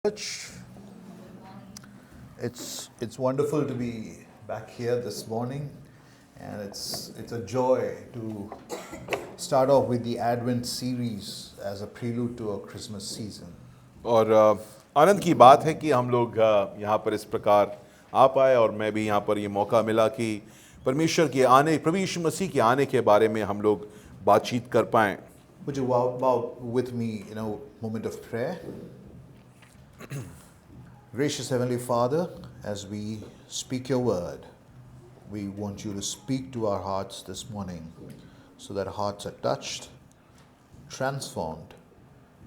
Church, it's wonderful to be back here this morning, and it's a joy to start off with the Advent series as a prelude to our Christmas season. और आनंद की बात है कि हम लोग यहाँ पर इस प्रकार आ पाए और मैं भी यहाँ पर ये मौका मिला कि परमेश्वर के आने, प्रभु यीशु मसीह के आने के बारे में हम लोग बातचीत कर पाएं। Would you bow with me in a moment of prayer? Gracious Heavenly Father, as we speak your word, we want you to speak to our hearts this morning so that our hearts are touched, transformed,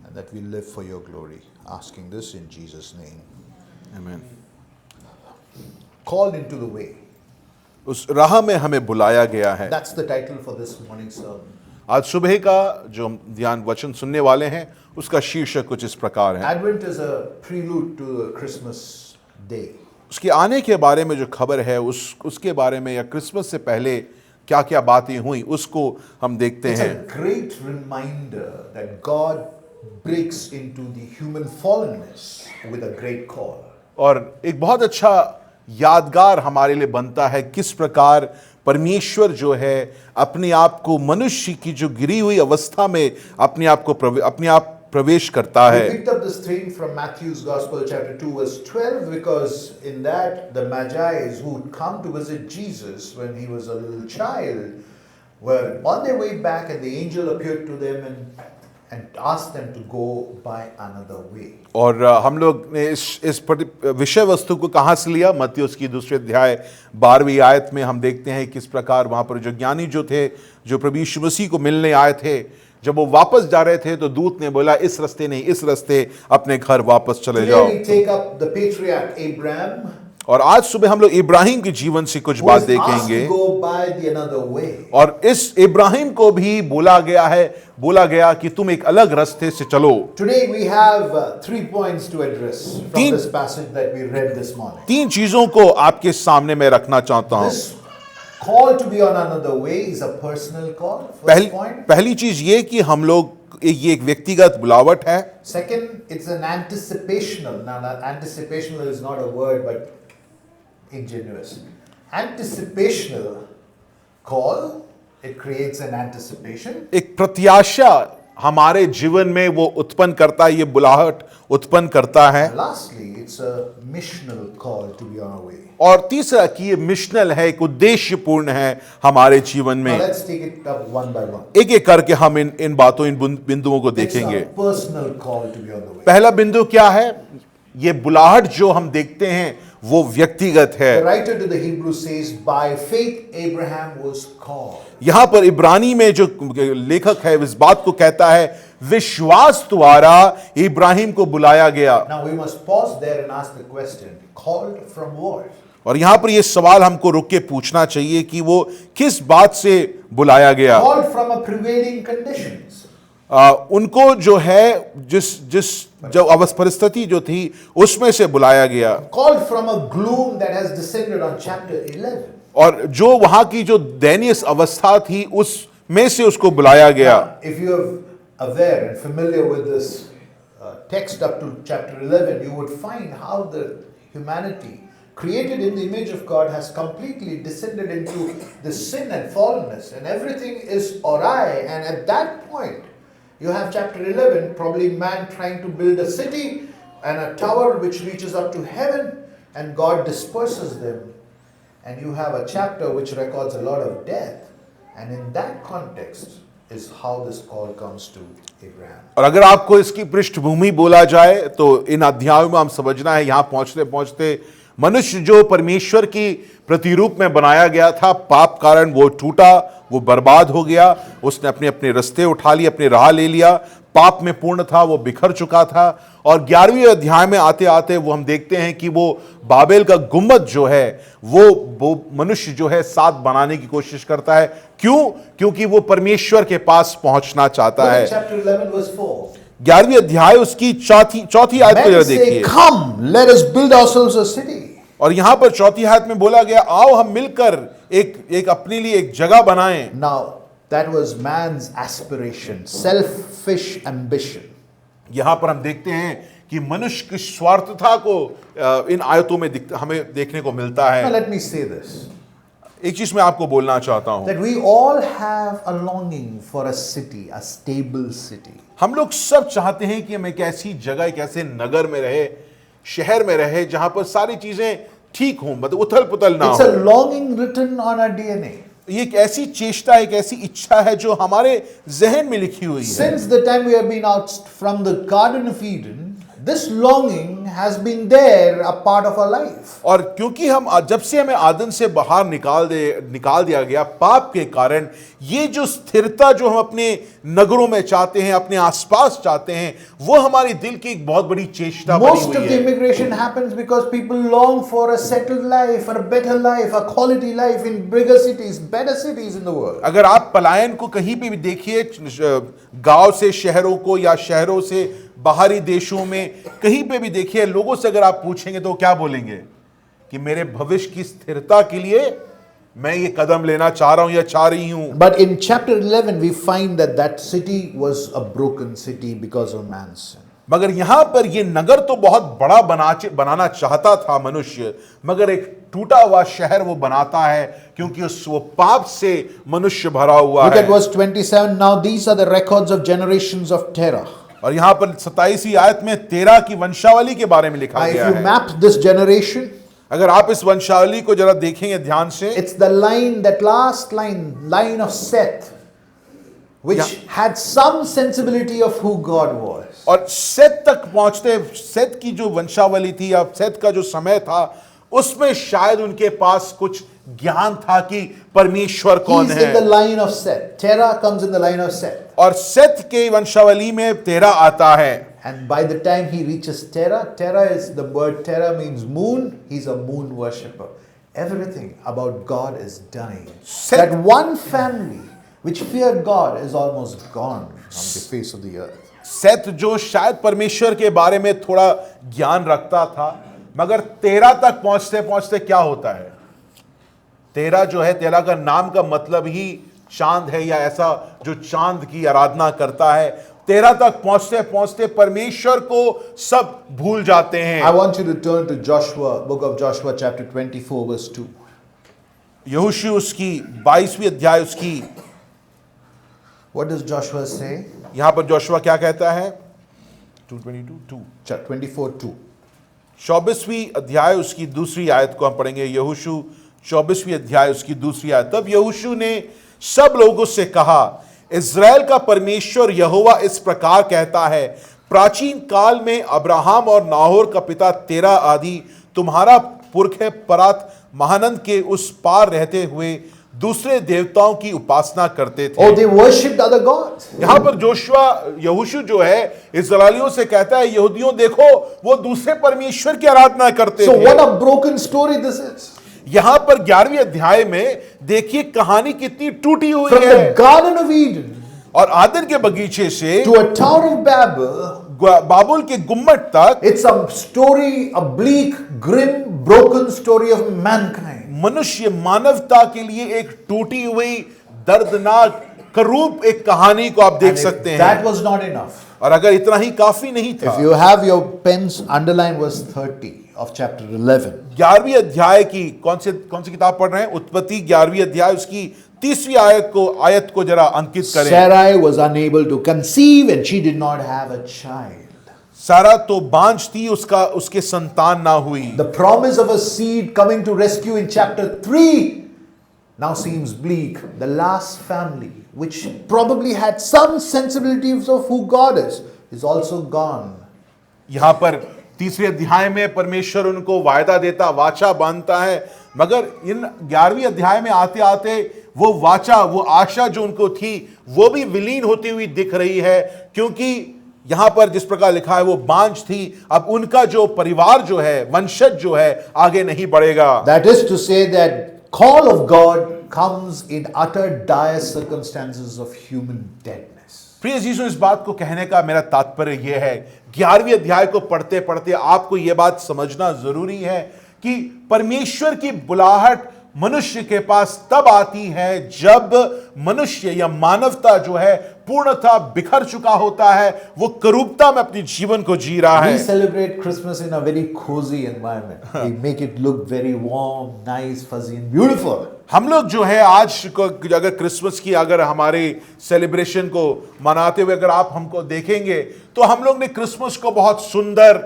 and that we live for your glory. Asking this in Jesus' name. आमीन। Called into the way. उस राह में हमें बुलाया गया है। That's the title for this morning's sermon. आज सुबह का जो हम ध्यान वचन सुनने वाले हैं उसका शीर्षक कुछ इस प्रकार है। Advent is a prelude to the Christmas day. उसके आने के बारे में जो खबर है उसके बारे में या क्रिसमस से पहले क्या क्या बातें हुई उसको हम देखते It's हैं। a great reminder that God breaks into the human fallenness with a great call. और एक बहुत अच्छा यादगार हमारे लिए बनता है किस प्रकार परमेश्वर जो है अपने आप को मनुष्य की जो गिरी हुई अवस्था में अपने आप प्रवेश करता है। We picked up this theme from Matthew's Gospel chapter 2 verse 12 because in that the Magi who had come to visit Jesus when he was a little child were on their way back and the angel appeared to them and asked them to go by another way. और हम लोग ने इस विषय वस्तु को कहाँ से लिया? मत्ती उसकी दूसरे अध्याय 12वीं आयत में हम देखते हैं किस प्रकार वहाँ पर जो ज्ञानी जो थे जो प्रभु यीशु मसीह को मिलने आए थे जब वो वापस जा रहे थे तो दूत ने बोला इस रास्ते नहीं इस रास्ते अपने घर वापस चले जाओ। Today we take up the patriarch Abraham, और आज सुबह हम लोग इब्राहिम के जीवन से कुछ बात देखेंगे और इस इब्राहिम को भी बोला गया कि तुम एक अलग रास्ते से चलो। Today we have 3 points to address from this passage that we read this morning. 3 चीजों को आपके सामने मैं रखना चाहता हूं। This call to be on another way is a personal call. First point. पहली चीज ये कि हम लोग ये एक व्यक्तिगत बुलावट है। Second, it's an anticipational. Now, anticipational is not a word, but ingenuous. Anticipational call, it creates an anticipation. एक प्रत्याशा हमारे जीवन में वो उत्पन्न करता है, ये बुलाहट उत्पन्न करता है। And lastly, it's a missional call to be on our way. और तीसरा कि ये मिशनल है, एक उद्देश्यपूर्ण है हमारे जीवन में। Now let's take it up one by one. एक एक करके हम इन बिंदुओं को देखेंगे। It's a personal call to be on the way. पहला बिंदु क्या है? ये बुलाहट जो हम देखते हैं वो व्यक्तिगत है। The writer to the Hebrews says, by faith Abraham was called. यहां पर इब्रानी में जो लेखक है इस बात को कहता है विश्वास द्वारा इब्राहिम को बुलाया गया। Now we must pause there and ask the question, called from what? और यहां पर यह सवाल हमको रुक के पूछना चाहिए कि वो किस बात से बुलाया गया। Called from a prevailing conditions. उनको जो है जिस जो परिस्थिति जो थी उसमें से बुलाया गया। Called from a gloom that has descended on chapter 11. और जो वहां की जो दयनीय अवस्था थी उसमें से उसको बुलाया गया। Now, if you are aware and familiar with this text up to chapter 11, you would find how the humanity created in the image of God has completely descended into the sin and fallenness, and everything is awry. And at that point, you have chapter 11, probably man trying to build a city and a tower which reaches up to heaven, and God disperses them. And you have a chapter which records a lot of death. And in that context is how this call comes to Abraham. और अगर आपको इसकी पृष्ठभूमि बोला जाए तो इन अध्यायों में हम समझना है यहाँ पहुंचते पहुंचते मनुष्य जो परमेश्वर की प्रतिरूप में बनाया गया था पाप कारण वो टूटा, वो बर्बाद हो गया, उसने अपने अपने रास्ते उठा लिए, अपने राह ले लिया, पाप में पूर्ण था, वो बिखर चुका था। और 11वें अध्याय में आते आते वो हम देखते हैं कि वो बाबेल का गुम्बद जो है वो मनुष्य जो है साथ बनाने की कोशिश करता है। क्यों? क्योंकि वो परमेश्वर के पास पहुंचना चाहता है। 11वीं अध्याय उसकी चौथी आयत को देखिए। Come, let us build ourselves a city. और यहां पर चौथी आयत में बोला गया आओ हम मिलकर एक अपने लिए एक जगह बनाएं। Now that was man's aspiration, selfish ambition. यहां पर हम देखते हैं कि मनुष्य की स्वार्थता को इन आयतों में हमें देखने को मिलता Now है। let me say this, एक चीज मैं आपको बोलना चाहता हूं, that we all have a longing for a city, a stable city. हम लोग सब चाहते हैं कि हम एक ऐसी जगह, एक ऐसे नगर में रहे, शहर में रहे जहां पर सारी चीजें ठीक हों, मतलब उथल पुथल ना It's हो। a longing written on our DNA. ये एक ऐसी चेष्टा, एक ऐसी इच्छा है जो हमारे जहन में लिखी हुई है। Since the time we have been out from the Garden of Eden, this longing has been there, a part of our life. और क्योंकि हम जब से हमें आदन से बाहर निकाल दिया गया पाप के कारण, ये जो स्थिरता जो हम अपने नगरों में चाहते हैं, अपने आसपास चाहते हैं, वो हमारी दिल की एक बहुत बड़ी चेष्टा बनी Most of हुई the है। immigration happens because people long for a settled life, for a better life, a quality life in bigger cities, better cities in the world. अगर आप पलायन को कहीं पे भी देखिए, गांव से शहरों को या शहरों से बाहरी देशों में कहीं पे भी देखिए, लोगों से अगर आप पूछेंगे तो क्या बोलेंगे कि मेरे भविष्य की स्थिरता के लिए मैं ये कदम लेना चाह रहा हूं या चाह रही हूं। But in chapter 11, we find that that city was a broken city because of man's sin. मगर यहां पर ये नगर तो बहुत बड़ा बनाना चाहता था मनुष्य, मगर एक टूटा हुआ शहर वो बनाता है क्योंकि वो पाप से मनुष्य भरा हुआ Look है। at verse 27. Now these are the records of generations of Terah. और यहां पर 27वीं आयत में 13 की वंशावली के बारे में लिखा Now, if गया you है। map this generation, अगर आप इस वंशावली को जरा देखेंगे ध्यान से, it's the line, that last line of Seth, which Yeah. had some sensibility of who God was. और सेत तक पहुंचते, सेत की जो वंशावली थी या सेत का जो समय था, उसमें शायद उनके पास कुछ ज्ञान था कि परमेश्वर कौन He's in the है। line of Seth. Terah comes in the line of Seth. और सेत के वंशावली में 13 आता है। And by the time he reaches Terah, the word Terah means moon. He's a moon worshipper. Everything about God is dying. Seth- That one family which feared God is almost gone from the face of the earth. सेत जो शायद परमेश्वर के बारे में थोड़ा ज्ञान रखता था, मगर 13 तक पहुंचते पहुंचते क्या होता है, 13 जो है, 13 का नाम का मतलब ही चांद है, या ऐसा जो चांद की आराधना करता है। 13 तक पहुंचते पहुंचते परमेश्वर को सब भूल जाते I हैं। want you to turn to Joshua, book of Joshua, chapter 24, verse 2. यहोशू उसकी 22वीं अध्याय उसकी, What does Joshua say? यहां पर जोशुआ क्या कहता है, 2:22 24, 2. 24वीं अध्याय उसकी दूसरी आयत को हम पढ़ेंगे। यहोशू 24वीं अध्याय उसकी दूसरी आयत। तब यहोशू ने सब लोगों से कहा, इज़राइल का परमेश्वर यहोवा इस प्रकार कहता है, प्राचीन काल में अब्राहम और नाहोर का पिता तेरा आदि तुम्हारा पुरख परात महानंद के उस पार रहते हुए दूसरे देवताओं की उपासना करते थे। Oh, they worshipped other gods. यहां पर यहोशू जो है इस्राएलियों से कहता है, यहूदियों देखो वो दूसरे परमेश्वर की आराधना करते So थे। what a broken story this is. यहां पर 11वीं अध्याय में देखिए कहानी कितनी टूटी हुई From है। the Garden of Eden और आदन के बगीचे से to a Tower of Babel, बाबुल के गुम्मट तक it's a story, a bleak, grim, broken story of mankind. मनुष्य मानवता के लिए एक टूटी हुई दर्दनाक करूप एक कहानी को आप देख And if सकते that हैं। was not enough, और अगर इतना ही काफी नहीं था, if you have your pens, underline verse 30 of chapter 11. 11वीं अध्याय की कौन सी किताब पढ़ रहे हैं, उत्पत्ति 11वीं अध्याय उसकी 30वीं आयत को जरा अंकित करें। Sarai was unable to conceive and she did not have a child. सारा तो बांझ थी, उसके संतान ना हुई। The promise of a seed coming to rescue in chapter 3 now seems bleak. The last family, which probably had some sensibilities of who God is also gone. यहां पर 3रे अध्याय में परमेश्वर उनको वायदा देता, वाचा बांधता है, मगर इन 11वीं अध्याय में आते आते वो वाचा, वो आशा जो उनको थी, वो भी विलीन होती हुई दिख रही है, क्योंकि यहां पर जिस प्रकार लिखा है वो बांझ थी। अब उनका जो परिवार जो है, वंशज जो है, आगे नहीं बढ़ेगा। That is to say that call of God comes in utter dire circumstances of human deadness. प्रिय यीशु, इस बात को कहने का मेरा तात्पर्य यह है, 11वीं अध्याय को पढ़ते पढ़ते आपको यह बात समझना जरूरी है कि परमेश्वर की बुलाहट मनुष्य के पास तब आती है जब मनुष्य या मानवता जो है पूर्णतः बिखर चुका होता है, वो करूपता में अपनी जीवन को जी रहा We है। celebrate Christmas in a very cozy environment. We make it look very warm, nice, fuzzy, and beautiful. हम लोग जो है आज को अगर क्रिसमस की अगर हमारे सेलिब्रेशन को मनाते हुए अगर आप हमको देखेंगे तो हम लोग ने क्रिसमस को बहुत सुंदर,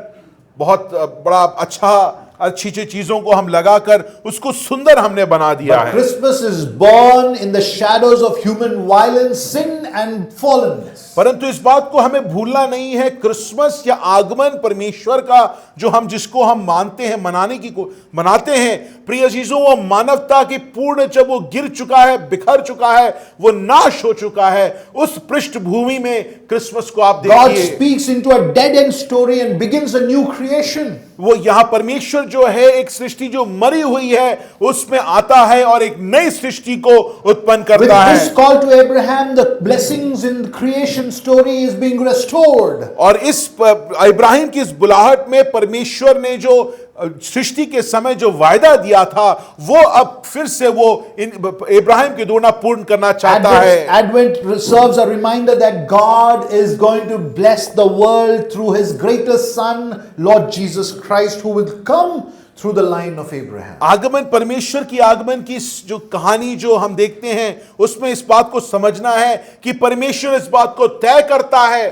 बहुत बड़ा अच्छी चीजों को हम लगाकर उसको सुंदर हमने बना दिया But है। Christmas is born in the shadows of human violence, sin, and fallenness. परंतु इस बात को हमें भूलना नहीं है, क्रिसमस या आगमन परमेश्वर का जो हम जिसको हम मानते हैं, मनाते हैं, प्रिय अजीजों, वो मानवता की पूर्ण जब वो गिर चुका है, बिखर चुका है, वो नाश हो चुका है, उस पृष्ठभूमि में क्रिसमस को आप God देखिए। speaks into a dead end story and begins a new creation. वो यहां परमेश्वर जो है एक सृष्टि जो मरी हुई है उसमें आता है और एक नई सृष्टि को उत्पन्न With करता है। this call to Abraham, the blessings in the creation story is being restored. और इस इब्राहिम की इस बुलाहट में परमेश्वर ने जो सृष्टि के समय जो वायदा दिया था वो अब फिर से वो इब्राहिम की दुआ पूर्ण करना चाहता है। Advent serves a reminder that God is going to bless the world through his greatest son, Lord Jesus Christ, who will come through the line of Abraham. आगमन, परमेश्वर की आगमन की जो कहानी जो हम देखते हैं उसमें इस बात को समझना है कि परमेश्वर इस बात को तय करता है,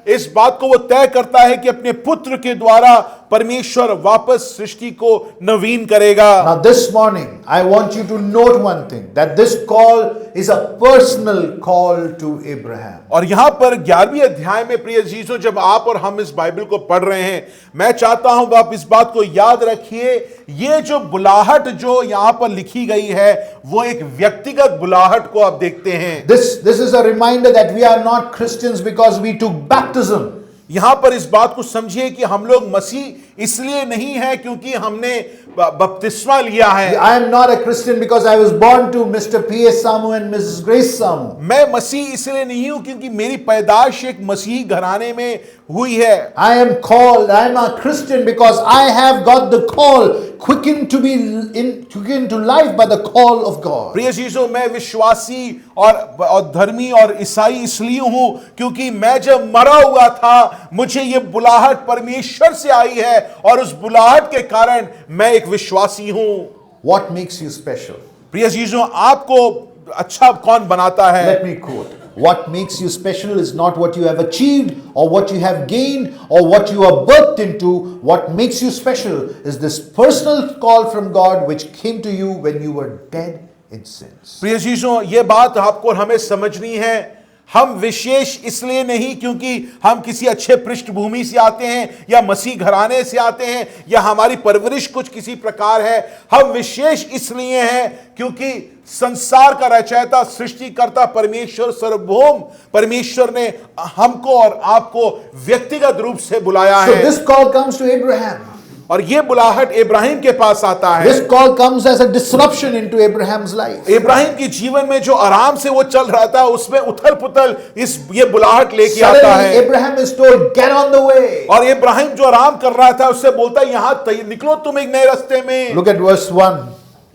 इस बात को वो तय करता है कि अपने पुत्र के द्वारा परमेश्वर वापस सृष्टि को नवीन करेगा। Now this morning I want you to note one thing, that this call is a personal call to Abraham. और यहां पर 11वीं अध्याय में प्रिय अजीजों जब आप और हम इस बाइबल को पढ़ रहे हैं, मैं चाहता हूं आप इस बात को याद रखिए, ये जो बुलाहट जो यहां पर लिखी गई है वो एक व्यक्तिगत बुलाहट को आप देखते हैं। This is a reminder that we are not Christians because we took baptism. यहां पर इस बात को समझिए कि हम लोग मसीह इसलिए नहीं है क्योंकि हमने बपतिस्मा लिया है। I am not a Christian because I was born to Mr. P.S. Samu and Mrs. Grace Samu. मैं मसीह इसलिए नहीं हूं क्योंकि मेरी पैदाइश एक मसीही घराने में हुई है। I am called, I am a Christian because I have got the call, quickened to life by the call of God. प्रिय चीजों, मैं विश्वासी और धर्मी और ईसाई इसलिए हूं क्योंकि मैं जब मरा हुआ था मुझे ये बुलाहट परमेश्वर से आई है और उस बुलाहट के कारण मैं एक विश्वासी हूं। What makes you special? प्रिय चीजों, आपको अच्छा कौन बनाता है? Let me quote. What makes you special is not what you have achieved or what you have gained or what you are birthed into. What makes you special is this personal call from God which came to you when you were dead in sins. प्रिय चीजों, ये बात आपको और हमें समझनी है। हम विशेष इसलिए नहीं क्योंकि हम किसी अच्छे पृष्ठभूमि से आते हैं या मसीह घराने से आते हैं या हमारी परवरिश कुछ किसी प्रकार है। हम विशेष इसलिए हैं क्योंकि संसार का रचयिता सृष्टिकर्ता परमेश्वर सार्वभौम परमेश्वर ने हमको और आपको व्यक्तिगत रूप से बुलाया So है। this call comes to Abraham. और ये बुलाहट इब्राहिम के पास आता है। This call comes as a disruption into Abraham's life. Ibrahim के जीवन में जो आराम से वो चल रहा था उसमें उथल पुथल ये बुलाहट लेके आता Suddenly है। Abraham is told, get on the way. और इब्राहिम जो आराम कर रहा था उससे बोलता है यहां निकलो तुम एक नए रास्ते में। Look at verse 1.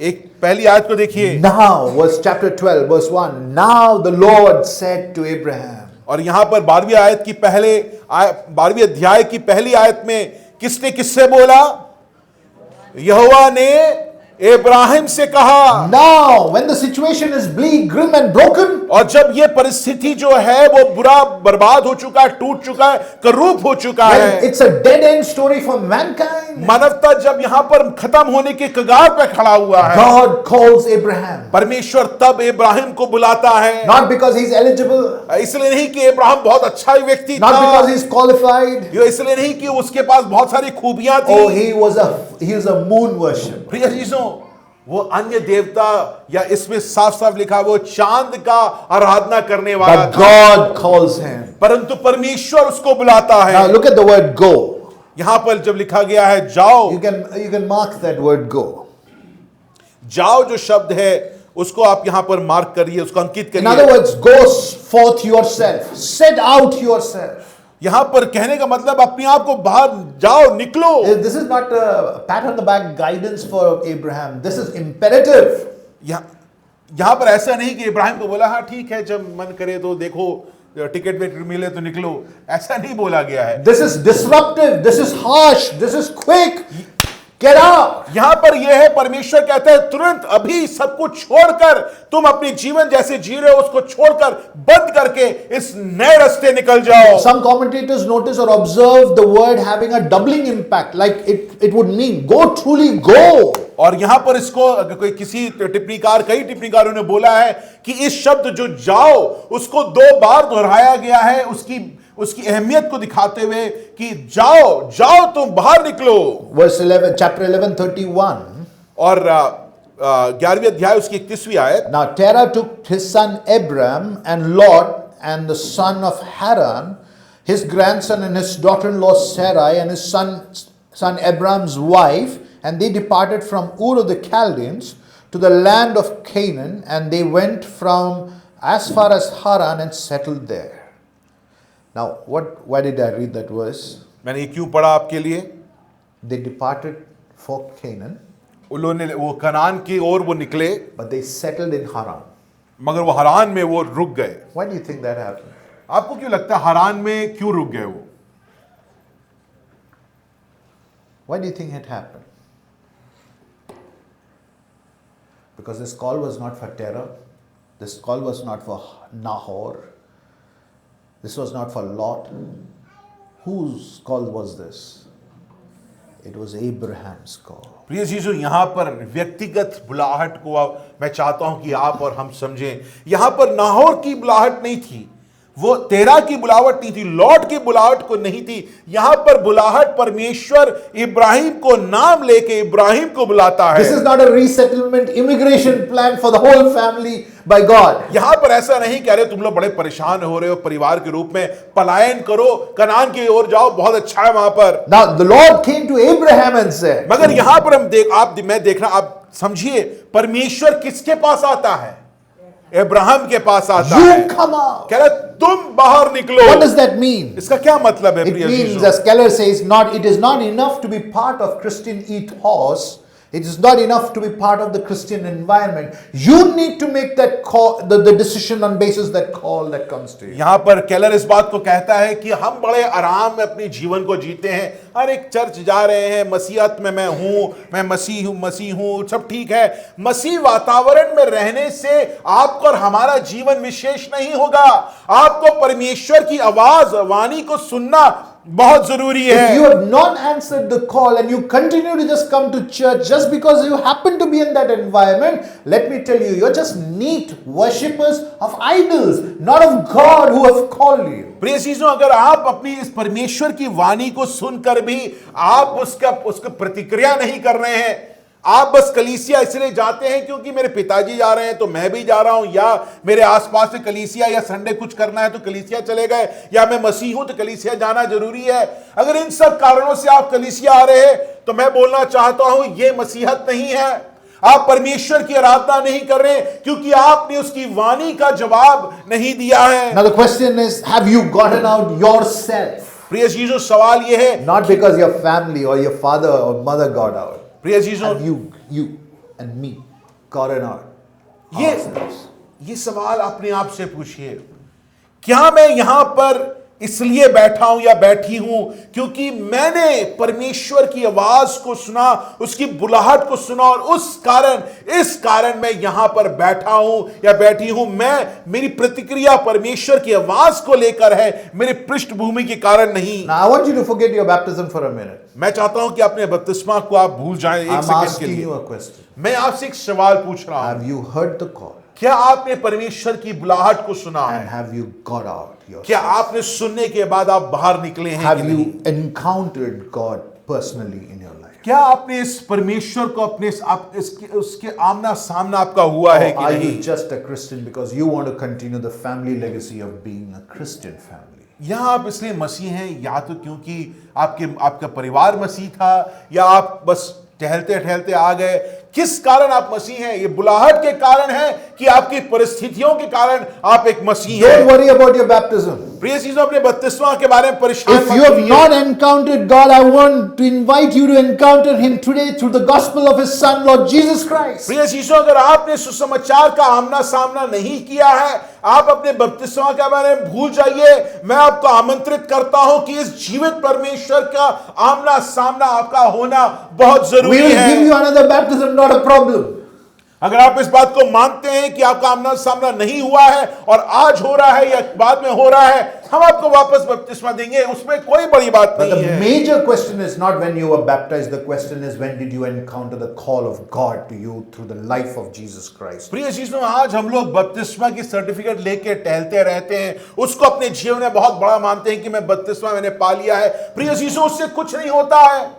एक पहली आयत को देखिए। Now, verse chapter 12, verse 1. Now the Lord said to Abraham. और यहां पर 12वीं आयत की 12वीं अध्याय की पहली आयत में किसने किससे बोला? यहोवा ने इब्राहिम से कहा। Now, when the situation is bleak, grim and broken, और जब ये परिस्थिति जो है वो बुरा बर्बाद हो चुका है, टूट चुका है, करूप हो चुका when है, it's a dead end story for mankind, मानवता जब यहां पर खत्म होने के कगार पे खड़ा हुआ है, God calls Abraham. परमेश्वर तब इब्राहिम को बुलाता है। Not because he's eligible, इसलिए नहीं कि इब्राहिम बहुत अच्छा व्यक्ति not था, because he's qualified. ये इसलिए नहीं कि उसके पास बहुत सारी खूबियां थी। Oh, he was a moon worshipper. प्रिय चीजों, वो अन्य देवता या इसमें साफ साफ लिखा वो चांद का आराधना करने वाला But था, God calls him. परंतु परमेश्वर उसको बुलाता Now है। look at the word go. यहां पर जब लिखा गया है जाओ, You can mark that word go. जाओ जो शब्द है उसको आप यहां पर मार्क करिए, उसको अंकित In other करिए। words, go forth yourself. Set out yourself. यहां पर कहने का मतलब अपने आप को बाहर जाओ, निकलो। This is not a pat on the back guidance for Abraham. This is imperative. यहां पर ऐसा नहीं कि इब्राहिम को बोला हाँ ठीक है जब मन करे तो देखो टिकट विकेट मिले तो निकलो, ऐसा नहीं बोला गया है। This is disruptive, this is harsh, this is quick. Get out. यहां पर यह है, परमेश्वर कहता है तुरंत अभी सब कुछ छोड़कर, तुम अपनी जीवन जैसे जी रहे हो उसको छोड़कर बंद करके इस नए रास्ते निकल जाओ। Some commentators notice or observe the word having a doubling impact, like it would mean go, truly go. और यहां पर इसको कोई किसी टिप्पणीकार, कई टिप्पणीकारों ने बोला है कि इस शब्द जो जाओ उसको 2 बार दोहराया गया है, उसकी अहमियत को दिखाते हुए कि जाओ जाओ तुम बाहर निकलो। Verse 11, chapter 11, 31. और 11वीं अध्याय उसकी 31वीं आयत। Now Terah took his son Abram and Lot and the son of Haran, his grandson and his daughter-in-law Sarai and his son Abram's wife, and they departed from Ur of the Chaldeans to the land of Canaan, and they went from as far as Haran and settled there. Now, why did I read that verse? मैंने ये क्यों पढ़ा आपके लिए? They departed for Canaan, उन्होंने वो कनान की ओर वो निकले, but they settled in Haran. मगर वो हरान में वो रुक गए। Why do you think that happened? आपको क्यों लगता है हरान में क्यों रुक गए वो? Why do you think it happened? Because this call was not for Terah, this call was not for Nahor, this was not for Lot. Whose call was this? It was Abraham's call. प्रिय चीजों, यहां पर व्यक्तिगत बुलाहट को मैं चाहता हूं कि आप और हम समझें। यहां पर नाहोर की बुलाहट नहीं थी, वो तेरा की बुलाहट नहीं थी, लॉट की बुलाहट को नहीं थी। यहां पर बुलाहट परमेश्वर इब्राहिम को नाम लेके इब्राहिम को बुलाता है। This is not a resettlement immigration plan for the whole family by God. यहां पर ऐसा नहीं कह रहे तुम लोग बड़े परेशान हो रहे हो, परिवार के रूप में पलायन करो, कनान की ओर जाओ, बहुत अच्छा है वहां पर। Now the Lord came to Abraham and said, मगर यहां पर मैं देखना, आप समझिए परमेश्वर किसके पास आता है? इब्राहिम के पास आता है। you come out. कह रहा तुम बाहर निकलो। What does that mean? इसका क्या मतलब है? It प्रिय means, चीजों, as Keller says, it is not enough to be part of Christian ethos. It is not enough to be part of the Christian environment. You need to make that call, the decision on basis that call that comes to you. यहां पर Keller इस बात को कहता है कि हम बड़े आराम में अपने जीवन को जीते हैं, हर एक चर्च जा रहे हैं, मसीहत में मैं मसीह हूं, सब ठीक है। मसीह वातावरण में रहने से आपका और हमारा जीवन विशेष नहीं होगा। आपको परमेश्वर की आवाज, वाणी को सुनना बहुत जरूरी है। If you have not answered the call and you continue to just come to church just because you happen to be in that environment, let me tell you, you're just neat worshippers of idols, not of God who have called you. प्रिय चीजों, अगर आप अपनी इस परमेश्वर की वाणी को सुनकर भी आप उसका प्रतिक्रिया नहीं कर रहे हैं, आप बस कलीसिया इसलिए जाते हैं क्योंकि मेरे पिताजी जा रहे हैं तो मैं भी जा रहा हूं, या मेरे आसपास से कलीसिया, या संडे कुछ करना है तो कलीसिया चले गए, या मैं मसीह हूं तो कलीसिया जाना जरूरी है, अगर इन सब कारणों से आप कलीसिया आ रहे हैं तो मैं बोलना चाहता हूं ये मसीहत नहीं है। आप परमेश्वर की आराधना नहीं कर रहे क्योंकि आपने उसकी वाणी का जवाब नहीं दिया है। Now the question is, have you gotten out yourself? प्रिय चीजों, सवाल यह है, Not because your family or your father or mother got out. प्रिय चीजों, Have you and me gotten out ourselves? ये सवाल अपने आप से पूछिए, क्या मैं यहां पर इसलिए बैठा हूं या बैठी हूं क्योंकि मैंने परमेश्वर की आवाज को सुना, उसकी बुलाहट को सुना, और इस कारण मैं यहां पर बैठा हूं या बैठी हूं। मेरी प्रतिक्रिया परमेश्वर की आवाज को लेकर है, मेरी पृष्ठभूमि के कारण नहीं। Now I want you to forget your baptism for a minute. मैं चाहता हूं कि अपने बपतिस्मा को आप भूल जाएं एक I'm सेकंड के asking लिए। you a question. मैं आपसे एक सवाल पूछ रहा हूं, Have you heard the call? क्या आपने परमेश्वर की बुलाहट को सुना है? And have you got out yourself? क्या आपने सुनने के बाद आप बाहर निकले हैं Have कि you नहीं? encountered God personally in your life? क्या आपने इस परमेश्वर को उसके आमना सामना आपका हुआ है Or कि are नहीं? you just a Christian because you want to continue the family legacy of being a Christian family? यहाँ आप इसलिए मसीह हैं या तो क्योंकि आपका परिवार मसीह था, या आप बस टहलते टहलते आ गए? किस कारण आप मसीह हैं? ये बुलाहट के कारण है कि आपकी परिस्थितियों के कारण आप एक मसीह हैं? Don't worry about your baptism. प्रिय चीजों, अपने बपतिस्मा के बारे में परेशान If मत you have होइए। not encountered God, I want to invite you to encounter Him today through the gospel of His Son, Lord Jesus Christ. प्रिय चीजों, अगर आपने सुसमाचार का आमना सामना नहीं किया है, आप अपने बपतिस्मा के बारे में भूल जाइए। मैं आपको आमंत्रित करता हूं कि इस जीवित परमेश्वर का आमना सामना आपका होना बहुत We जरूरी will है। give you another baptism, not a problem. अगर आप इस बात को मानते हैं कि आपका आमना सामना नहीं हुआ है और आज हो रहा है या बाद में हो रहा है, हम आपको वापस बपतिस्मा देंगे, उसमें कोई बड़ी बात But नहीं the है। major question is not when you were baptized, the question is when did you encounter the call of God to you through the life of Jesus Christ. प्रिय चीजों, आज हम लोग बपतिस्मा की सर्टिफिकेट लेके टहलते रहते हैं, उसको अपने जीवन में बहुत बड़ा मानते हैं कि मैं बपतिस्मा मैंने पा लिया है। प्रिय चीजों, उससे कुछ नहीं होता है।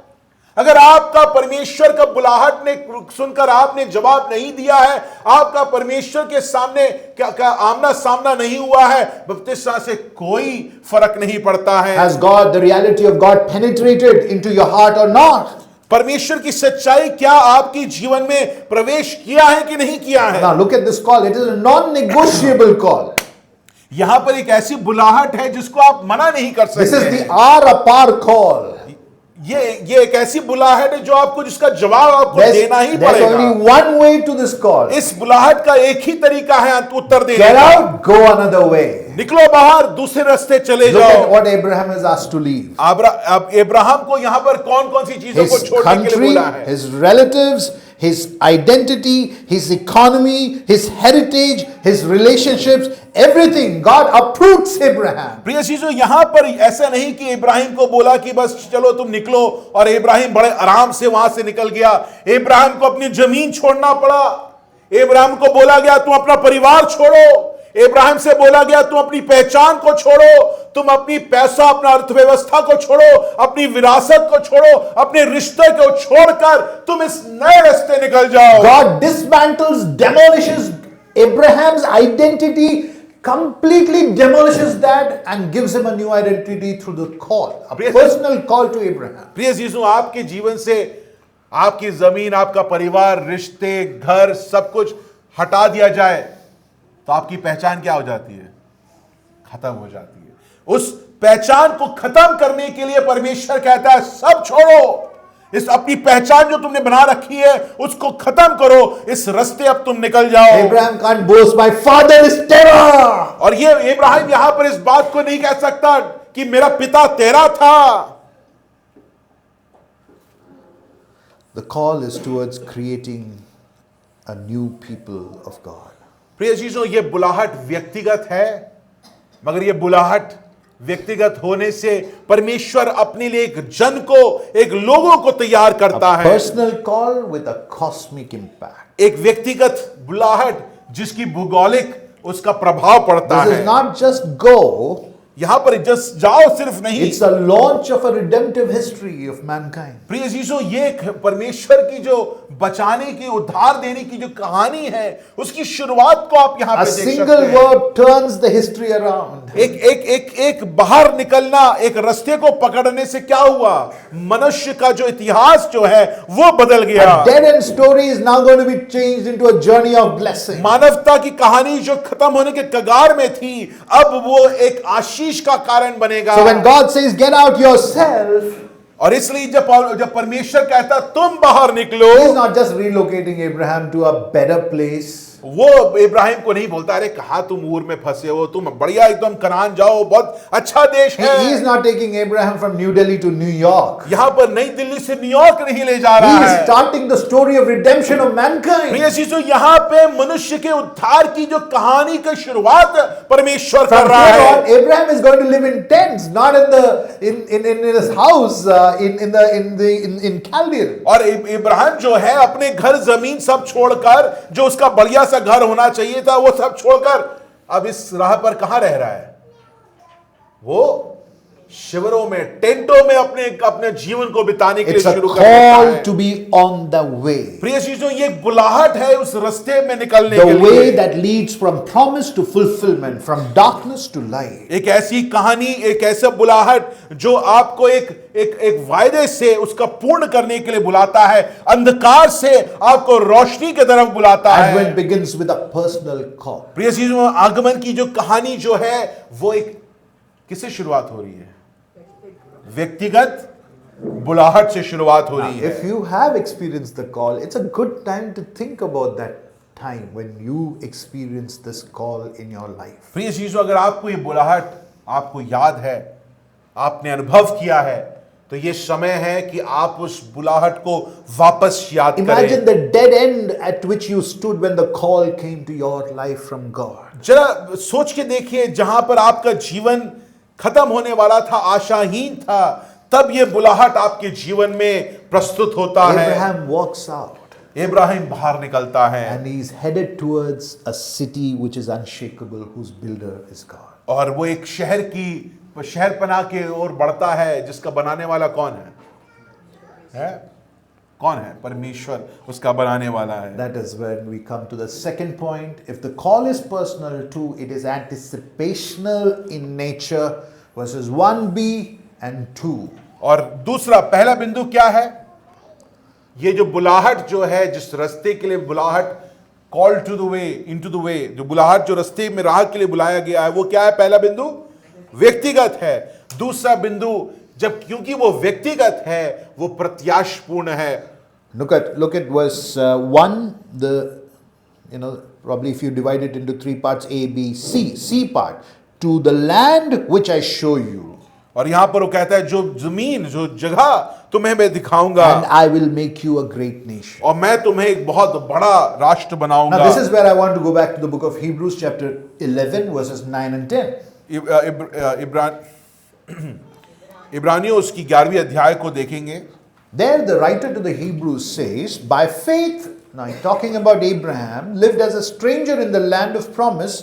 अगर आपका परमेश्वर का बुलाहट ने सुनकर आपने जवाब नहीं दिया है, आपका परमेश्वर के सामने क्या आमना सामना नहीं हुआ है, बपतिस्मा से कोई फर्क नहीं पड़ता है। Has God, the reality of God, penetrated into your heart or not? परमेश्वर की सच्चाई क्या आपकी जीवन में प्रवेश किया है कि नहीं किया है? Now look at this call. It is a non-negotiable call. यहां पर एक ऐसी बुलाहट है जिसको आप मना नहीं कर This सकते is the हैं। R-a-par call. ये एक ऐसी बुलाहट है जो आपको जिसका जवाब आपको देना ही There's पड़ेगा। only one way to this call. इस बुलाहट का एक ही तरीका है उत्तर देने Get का। out, go another way. निकलो बाहर, दूसरे रास्ते चले Look at जाओ। what Abraham is asked to leave. अब अब्राहम को यहाँ पर कौन कौन सी चीजों को His छोड़ने के लिए country, बोला है? his relatives, his identity, his economy, his heritage, his relationships, everything. God uproots Abraham. प्रिय चीजों, यहाँ पर ऐसा नहीं कि इब्राहिम को बोला कि बस चलो तुम निकलो, और इब्राहिम बड़े आराम से वहां से निकल गया। इब्राहिम को अपनी जमीन छोड़ना पड़ा। इब्राहिम को बोला गया तुम अपना परिवार छोड़ो। इब्राहिम से बोला गया तुम अपनी पहचान को छोड़ो, तुम अपनी पैसा, अपना अर्थव्यवस्था को छोड़ो, अपनी विरासत को छोड़ो, अपने रिश्ते को छोड़कर तुम इस नए रास्ते निकल जाओ। God dismantles, demolishes Abraham's identity, completely demolishes that and gives him a new identity through the call, a personal call to Abraham. प्रिय चीजों, आपके जीवन से आपकी जमीन, आपका परिवार, रिश्ते, घर, सब कुछ हटा दिया जाए तो आपकी पहचान क्या हो जाती है? खत्म हो जाती है। उस पहचान को खत्म करने के लिए परमेश्वर कहता है सब छोड़ो। इस अपनी पहचान जो तुमने बना रखी है उसको खत्म करो, इस रास्ते अब तुम निकल जाओ। Abraham can't boast, my father is Terah. और ये इब्राहिम यहां पर इस बात को नहीं कह सकता कि मेरा पिता तेरा था। The call is towards creating a new people of God. प्रिय चीजों, ये बुलाहट व्यक्तिगत है, मगर ये बुलाहट व्यक्तिगत होने से परमेश्वर अपने लिए एक जन को, एक लोगों को तैयार करता A है। personal call with a cosmic impact. एक व्यक्तिगत बुलाहट जिसकी भूगोलिक उसका प्रभाव पड़ता This है। is not just go, यहां पर जस्ट जाओ सिर्फ नहीं। it's a launch of a redemptive history of mankind. प्रिय चीजों, ये परमेश्वर की जो बचाने की, उद्धार देने की जो कहानी है उसकी शुरुआत को आप यहां A पे देख single सकते हैं। word turns the history around. एक बाहर निकलना, एक रास्ते को पकड़ने से क्या हुआ? मनुष्य का जो इतिहास जो है वो बदल गया। A dead end story is now going to be changed into a journey of blessing. मानवता की कहानी जो खत्म होने के कगार में थी, अब वो एक आशीष का कारण बनेगा। So when God says, get out yourself, और इसलिए जब परमेश्वर कहता तुम बाहर निकलो, He's not just relocating Abraham to a better place. वो इब्राहिम को नहीं बोलता अरे कहा तुम ऊर में फंसे हो, तुम बढ़िया एकदम कनान जाओ, बहुत अच्छा देश He है। is not taking Abraham from New Delhi to New York. यहां पर नई दिल्ली से न्यूयॉर्क नहीं ले जा He रहा is है। starting the story of redemption of mankind. प्रिय चीजों, यहाँ पे मनुष्य के उद्धार की जो कहानी की शुरुआत परमेश्वर कर From रहा here है। on, Abraham is going to live in tents, not in his house in Chaldean. और इब्राहिम जो है अपने घर जमीन सब छोड़कर, जो उसका बढ़िया सा घर होना चाहिए था वो सब छोड़कर अब इस राह पर कहां रह रहा है? वो शिविरों में, टेंटों में अपने जीवन को बिताने के लिए It's a शुरू कर देता call है। to be on the way. प्रिय चीजों, ये एक बुलाहट है उस रास्ते में निकलने The के way लिए। that leads from promise to fulfillment, from darkness to light. एक ऐसी कहानी, एक ऐसा बुलाहट जो आपको एक वायदे से उसका पूर्ण करने के लिए बुलाता है, अंधकार से आपको रोशनी की तरफ बुलाता है। Advent begins with a personal call. प्रिय चीजों, आगमन की जो कहानी जो है वो एक किससे शुरुआत हो रही है? व्यक्तिगत बुलाहट से शुरुआत हो रही है। If you have experienced the call, it's a good time to think about that time when you experienced this call in your life. प्रिय चीजों, अगर आपको ये बुलाहट आपको याद है, आपने अनुभव किया है, तो ये समय है कि आप उस बुलाहट को वापस याद Imagine करें। the dead end at which you stood when the call came to your life from God. जरा सोच के देखिए, जहां पर आपका जीवन खत्म होने वाला था, आशाहीन था, तब ये बुलाहट आपके जीवन में प्रस्तुत होता है। Abraham walks out इब्राहिम बाहर निकलता है and he's headed towards a city which is unshakable, whose builder is God. और वो एक शहरपनाह के ओर बढ़ता है, जिसका बनाने वाला कौन है? कौन है? परमेश्वर उसका बनाने वाला है। That is when we come to the second point. If the call is personal too, it is anticipational in nature, verses 1b and 2. और दूसरा, पहला बिंदु क्या है? ये जो बुलाहट जो है, जिस रास्ते के लिए बुलाहट, call to the way, into the way, जो बुलाहट जो रास्ते में राह के लिए बुलाया गया है, वो क्या है? पहला बिंदु व्यक्तिगत है। दूसरा बिंदु, जब क्योंकि वो व्यक्तिगत है, वो प्रत्याशपूर्ण है। Look at verse 1. Probably if you divide it into three parts, A, B, C. C part, to the land which I show you, और यहां पर वो कहता है, जो जमीन, जो जगह तुम्हें मैं दिखाऊंगा, and I will make you a great nation. और मैं तुम्हें एक बहुत बड़ा राष्ट्र बनाऊंगा। Now this is where I want to go back to the book of Hebrews chapter 11 verses 9 and 10. इब्रानियों उसकी 11वीं अध्याय को देखेंगे। There the writer to the Hebrews says, by faith, now he's talking about Abraham, lived as a stranger in the land of promise,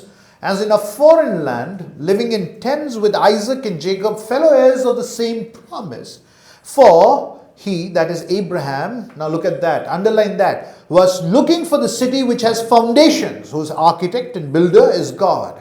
as in a foreign land, living in tents with Isaac and Jacob, fellow heirs of the same promise. For he, that is Abraham, now look at that, underline that, was looking for the city which has foundations, whose architect and builder is God.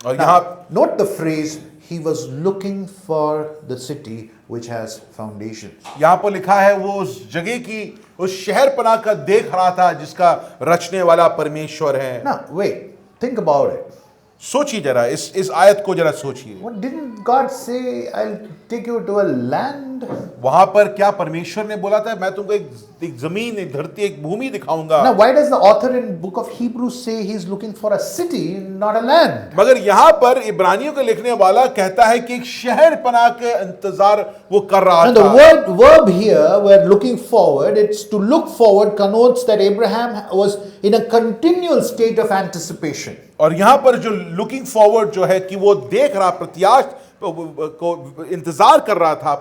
और Now, यहाँ note the phrase, he was looking for the city which has foundations. यहाँ पर लिखा है, वो उस जगह की, उस शहरपनाह का देख रहा था, जिसका रचने वाला परमेश्वर है। Now, wait. Think about it. सोचिए जरा, इस आयत को जरा सोचिए। What didn't God say, I'll take you to a land? वहां पर क्या परमेश्वर ने बोला था, मैं तुमको एक जमीन, एक धरती, एक भूमि दिखाऊंगा? Now, why does the author in book of Hebrews say he's looking for a city, not a land? मगर यहाँ पर इब्रानियों के लिखने वाला कहता है कि एक शहर पनाह के इंतजार वो कर रहा And the था। verb here, we're looking forward, it's to look forward, connotes that Abraham was in a continual state of anticipation. और यहाँ पर जो लुकिंग फॉरवर्ड जो है, कि वो देख रहा, प्रत्याश को इंतजार कर रहा था,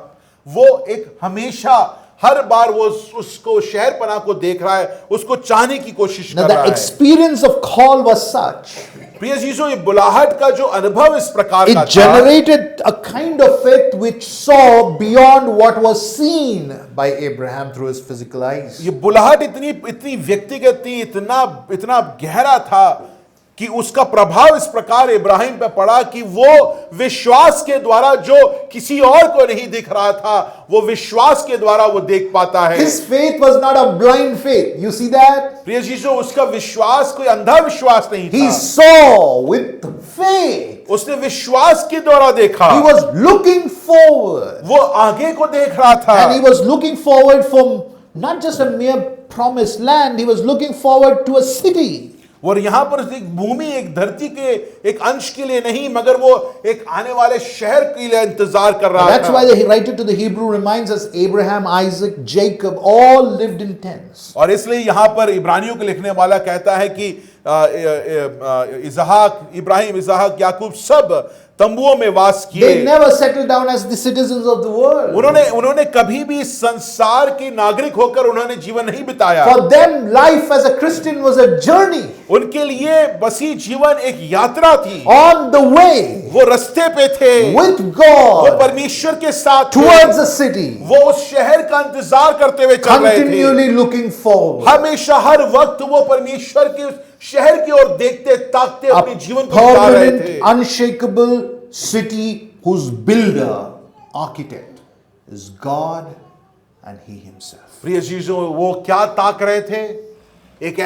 वो एक हमेशा हर बार वो उसको शहर पनाह को देख रहा है, उसको चाहने की कोशिश Now, कर रहा the है। experience of call was such, प्रिय चीजों, ये बुलाहट का जो अनुभव इस प्रकार का it था, generated a kind of faith which saw beyond what was seen by Abraham through his physical eyes. ये बुलाहट इतनी व्यक्तिगत थी, इतना गहरा था कि उसका प्रभाव इस प्रकार इब्राहिम पे पड़ा कि वो विश्वास के द्वारा, जो किसी और को नहीं दिख रहा था, वो विश्वास के द्वारा वो देख पाता है। His faith was not a blind faith. You see that? प्रिय चीजों, उसका विश्वास कोई अंधा विश्वास नहीं He था, saw with faith. उसने विश्वास के द्वारा देखा। He was looking forward. वो आगे को देख रहा था, And he was looking forward from not just a mere promised land, he was looking forward to a city. और यहां पर एक भूमि, एक धरती के एक अंश के लिए नहीं, मगर वो एक आने वाले शहर के लिए इंतजार कर रहा That's था। why the writer to the Hebrew reminds us Abraham, Isaac, Jacob all lived in tents. और इसलिए यहां पर इब्रानियों के लिखने वाला कहता है कि इसहाक, इब्राहिम, इसहाक, याकूब सब तंबुओं में वास They किए। never settled down as the citizens of the world. उन्होंने कभी भी संसार के नागरिक होकर उन्होंने जीवन नहीं बिताया। For them, life as a Christian was a journey. उनके लिए मसीह जीवन एक यात्रा थी। On the way वो रास्ते पे थे, with वो God परमेश्वर के साथ थे। towards a city, वो उस शहर का इंतजार करते हुए चल रहे थे। continually looking forward. हमेशा हर वक्त वो परमेश्वर के उस शहर की ओर देखते ताकते A अपने जीवन को बिता रहे permanent, थे। unshakable city whose builder, architect is God and He Himself. प्रिय चीजों, वो क्या ताक रहे थे? एक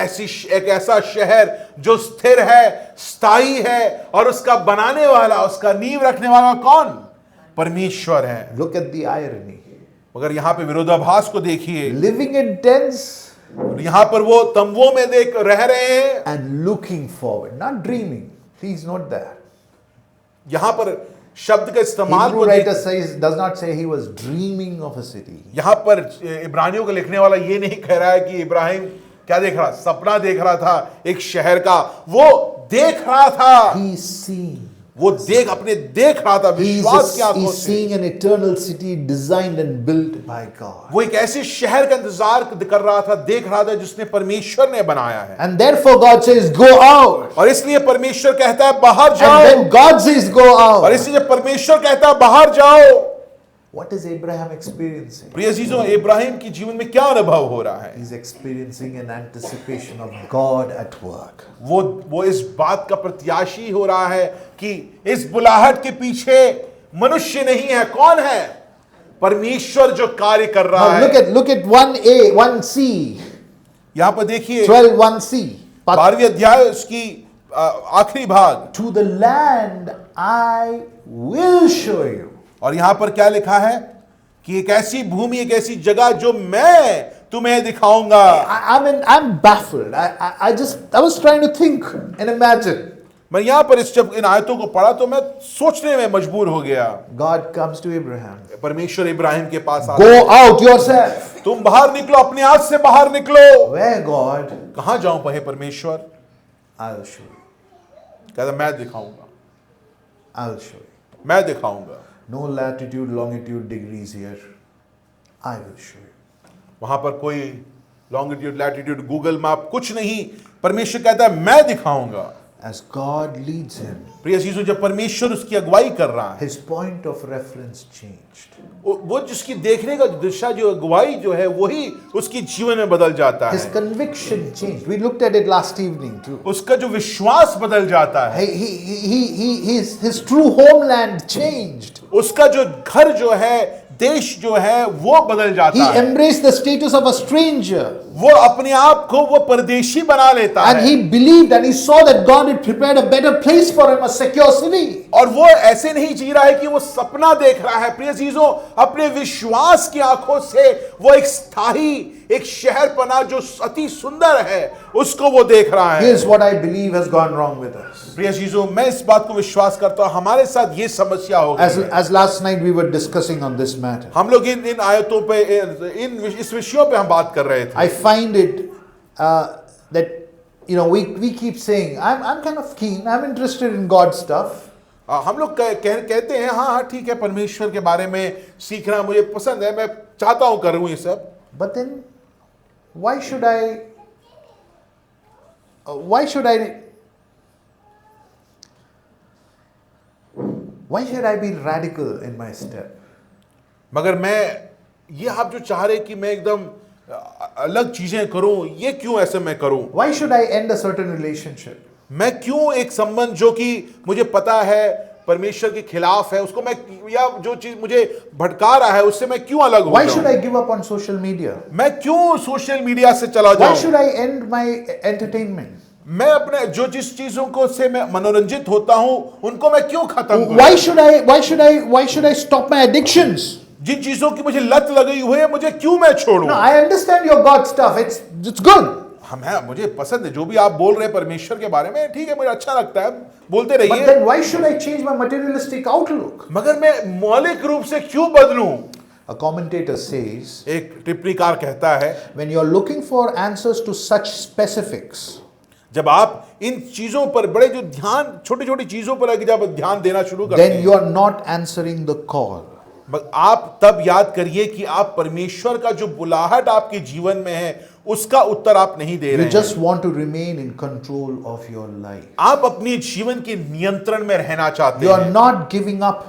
ऐसा शहर जो स्थिर है, स्थायी है, और उसका बनाने वाला, उसका नींव रखने वाला कौन? परमेश्वर है। Look at the irony. मगर यहां पे विरोधाभास को देखिए। Living in tents यहां पर वो तंबुओं में रह रहे हैं and looking forward, not dreaming. He's not there. यहां पर शब्द का इस्तेमाल Hebrew writer does not say he was dreaming of a city. यहां पर इब्रानियों को लिखने वाला ये नहीं कह रहा है कि इब्राहिम क्या देख रहा, सपना देख रहा था एक शहर का। वो देख रहा था, He's seeing. वो अपने देख रहा था विश्वास की आंखों He's से। seeing an eternal city designed and built by God. वो एक ऐसे शहर का इंतजार कर रहा था, देख रहा था जिसने परमेश्वर ने बनाया है। And therefore God says, go out. और इसलिए परमेश्वर कहता है बाहर And जाओ। when God says, go और out, इसलिए परमेश्वर कहता है बाहर जाओ। what is Abraham experiencing? प्रिय अजीजों, इब्राहिम की जीवन में क्या अनुभव हो रहा है? He's experiencing an anticipation of God at work. वो इस बात का प्रत्याशी हो रहा है कि इस बुलाहट के पीछे मनुष्य नहीं है। कौन है? परमेश्वर जो कार्य कर रहा Now है। look at 1a, 1c, यहां पर देखिए 12, 1c. 12वें अध्याय उसकी आखिरी भाग। To the land I will show you. और यहां पर क्या लिखा है कि एक ऐसी भूमि, एक ऐसी जगह जो मैं तुम्हें दिखाऊंगा। I'm baffled. I was trying to think and imagine. मैं यहां पर जब इन आयतों को पढ़ा तो मैं सोचने में मजबूर हो गया। God comes to Abraham. परमेश्वर इब्राहिम के पास आता Go है। out yourself. तुम बाहर निकलो, अपने आप से बाहर निकलो। Where, God? कहां जाऊं पहे परमेश्वर? I'll show you. कहता मैं दिखाऊंगा, I'll show you. मैं दिखाऊंगा। No latitude, longitude, degrees here. I will show you. वहां पर कोई लॉन्गिट्यूड, लैटिट्यूड, गूगल मैप कुछ नहीं। परमेश्वर कहता है मैं दिखाऊंगा। As God leads him, प्रिय चीजों, जब परमेश्वर उसकी अगुवाई कर रहा है, his point of reference changed. वो जिसकी देखने का दिशा, जो अगुवाई जो है, वही उसकी जीवन में बदल जाता His है। conviction changed. We looked at it last evening too. उसका जो विश्वास बदल जाता है। His true homeland changed. उसका जो घर जो है, देश जो है, वो बदल He जाता है। embraced the status of a stranger. वो अपने आप को वो परदेशी बना लेता And है। he believed and he saw that God had prepared a better place for him, a secure city. और वो ऐसे नहीं जी रहा है कि वो सपना देख रहा है। प्रिय चीजों, अपने विश्वास की आंखों से वो एक स्थायी, एक शहर पना जो अति सुंदर है, उसको वो देख रहा है। Here's what I believe has gone wrong with us. प्रिय चीजों, मैं इस बात को विश्वास करता हूं, हमारे साथ ये समस्या हो गई है। As last night we were discussing on this matter. हम लोग इन आयतों पे, इस विषयों पे हम बात कर रहे थे। I find it that we keep saying I'm kind of keen, I'm interested in God's stuff. हम लोग कहते हैं हाँ ठीक है, परमेश्वर के बारे में सीखना मुझे पसंद है, मैं चाहता हूं करूं ये सब। But then why should I be radical in my step? मगर मैं ये आप जो चाह रहे कि मैं एकदम अलग चीजें करूं, ये क्यों ऐसे मैं करूं? Why should I end a certain relationship? मैं क्यों एक संबंध जो कि मुझे पता है परमेश्वर के खिलाफ है, उसको मैं, या जो चीज मुझे भटका रहा है उससे मैं क्यों अलग हो Why should जाऊं? I give up on social media? मैं क्यों सोशल मीडिया से चला Why जाऊं? should I end my entertainment? मैं अपने जिस चीजों को से मैं मनोरंजित होता हूं, उनको मैं क्यों खत्म करूं? Why should I stop my addictions? जिन चीजों की मुझे लत लगी हुई है, मुझे क्यों मैं छोड़ूं? No, I understand your God stuff. It's good. मुझे पसंद है जो भी आप बोल रहे हैं परमेश्वर के बारे में, ठीक है, मुझे अच्छा लगता है, बोलते But रहिए। then why should I change my materialistic outlook? मगर मैं मौलिक रूप से क्यों बदलूं? A commentator says, एक टिप्पणीकार कहता है, when you're looking for answers to such specifics, जब आप इन चीजों पर बड़े जो ध्यान, छोटी छोटी चीजों पर जब ध्यान देना शुरू करते then हैं, you are not answering the call. आप तब याद करिए कि आप परमेश्वर का जो बुलाहट आपके जीवन में है, उसका उत्तर आप नहीं दे You रहे just हैं। want to remain in control of your life. आप अपने जीवन के नियंत्रण में रहना चाहते You are हैं। not giving up.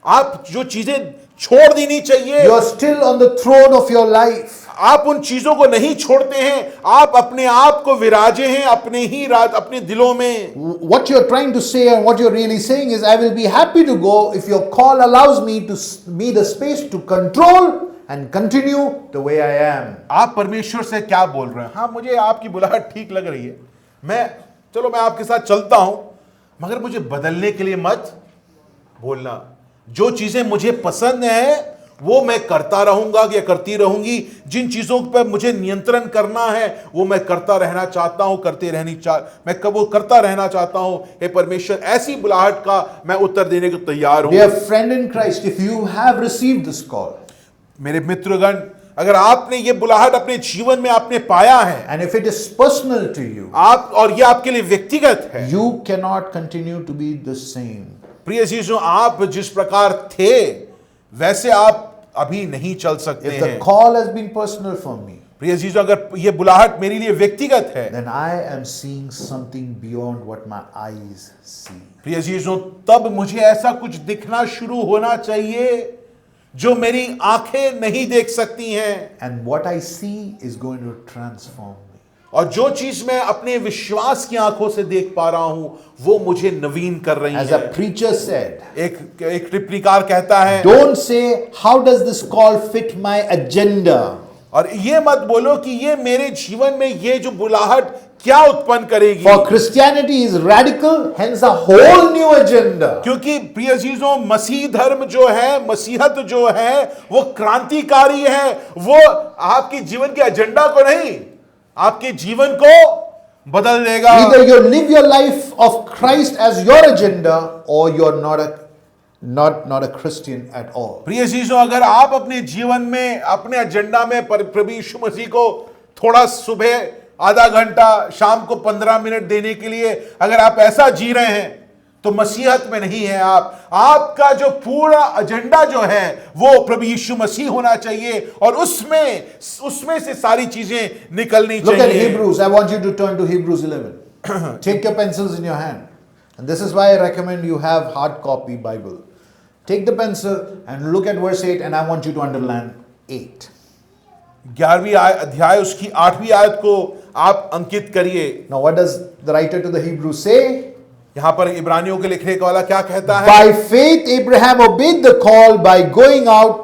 आप जो चीजें छोड़ देनी चाहिए, You are still on the throne of your life. आप उन चीजों को नहीं छोड़ते हैं। आप अपने आप को विराजे हैं अपने ही रात, अपने दिलों में। What you're trying to say and what you're really saying is, I will be happy to go if your call allows me the space to control and continue the way I am. आप परमेश्वर से क्या बोल रहे हैं? हाँ, मुझे आपकी बुलाहट ठीक लग रही है, मैं आपके साथ चलता हूं, मगर मुझे बदलने के लिए मत बोलना। जो चीजें मुझे पसंद है वो मैं करता रहूंगा या करती रहूंगी, जिन चीजों पर मुझे नियंत्रण करना है वो मैं करता रहना चाहता हूं, मैं कब वो करता रहना चाहता हूं। हे परमेश्वर, ऐसी बुलाहट का मैं उत्तर देने को तैयार हूं। Dear friend in Christ, if you have received this call, मेरे मित्रगण, अगर आपने ये बुलाहट अपने जीवन में आपने पाया है, and if it is personal to you, आप और ये आपके लिए व्यक्तिगत है, you cannot continue to be the same. प्रिय चीजों, आप जिस प्रकार थे वैसे आप अभी नहीं चल सकते If the हैं। call has been personal for me, प्रिय चीजों, अगर ये बुलाहट मेरे लिए व्यक्तिगत है, then I am seeing something beyond what my eyes see. प्रिय चीजों, तब मुझे ऐसा कुछ दिखना शुरू होना चाहिए जो मेरी आंखें नहीं देख सकती हैं, And what I see is going to transform me. और जो चीज मैं अपने विश्वास की आंखों से देख पा रहा हूं वो मुझे नवीन कर रही As है। a preacher said, एक टिप्पणीकार कहता है, don't say, how does this call fit my agenda? और ये मत बोलो कि ये मेरे जीवन में ये जो बुलाहट क्या उत्पन्न करेगी, For Christianity is radical, hence a whole new agenda. क्योंकि प्रिय चीजों, मसीह धर्म जो है, मसीहत जो है, वो क्रांतिकारी है। वो आपके जीवन के एजेंडा को नहीं, आपके जीवन को बदल देगा। Either you live your life of Christ as your agenda, or you're not a Christian at all. प्रिय चीजों, अगर आप अपने जीवन में अपने एजेंडा में प्रभु यीशु मसीह को थोड़ा सुबह आधा घंटा, शाम को 15 मिनट देने के लिए अगर आप ऐसा जी रहे हैं तो मसीहत में नहीं है आप। आपका जो पूरा एजेंडा जो है वो प्रभु यीशु मसीह होना चाहिए, और उसमें से सारी चीजें निकलनी Look at चाहिए। Hebrews. I want you to turn to Hebrews 11. Take your pencils in your hand. And this is why I recommend you have hard copy Bible. Take the pencil and look at verse 8, and I want you to underline 8. 11वीं अध्याय उसकी 8वीं आयत को आप अंकित करिए। Now what does the writer to the Hebrews say? यहां पर इब्रानियों के लिखने वाला क्या कहता है? By faith Abraham obeyed the call by going out.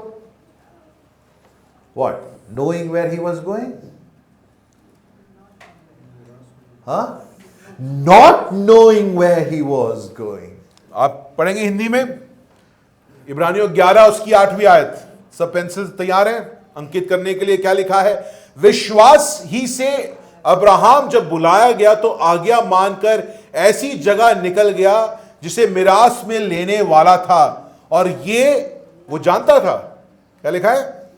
What? Knowing where he was going? Huh? Not knowing where he was going. आप पढ़ेंगे हिंदी में, इब्रानियों 11 उसकी 8वीं आयत। सब पेंसिल तैयार है अंकित करने के लिए? क्या लिखा है? विश्वास ही से अब्राहम जब बुलाया गया तो आज्ञा मानकर ऐसी जगह निकल गया जिसे मिरास में लेने वाला था, और ये वो जानता था, क्या लिखा है?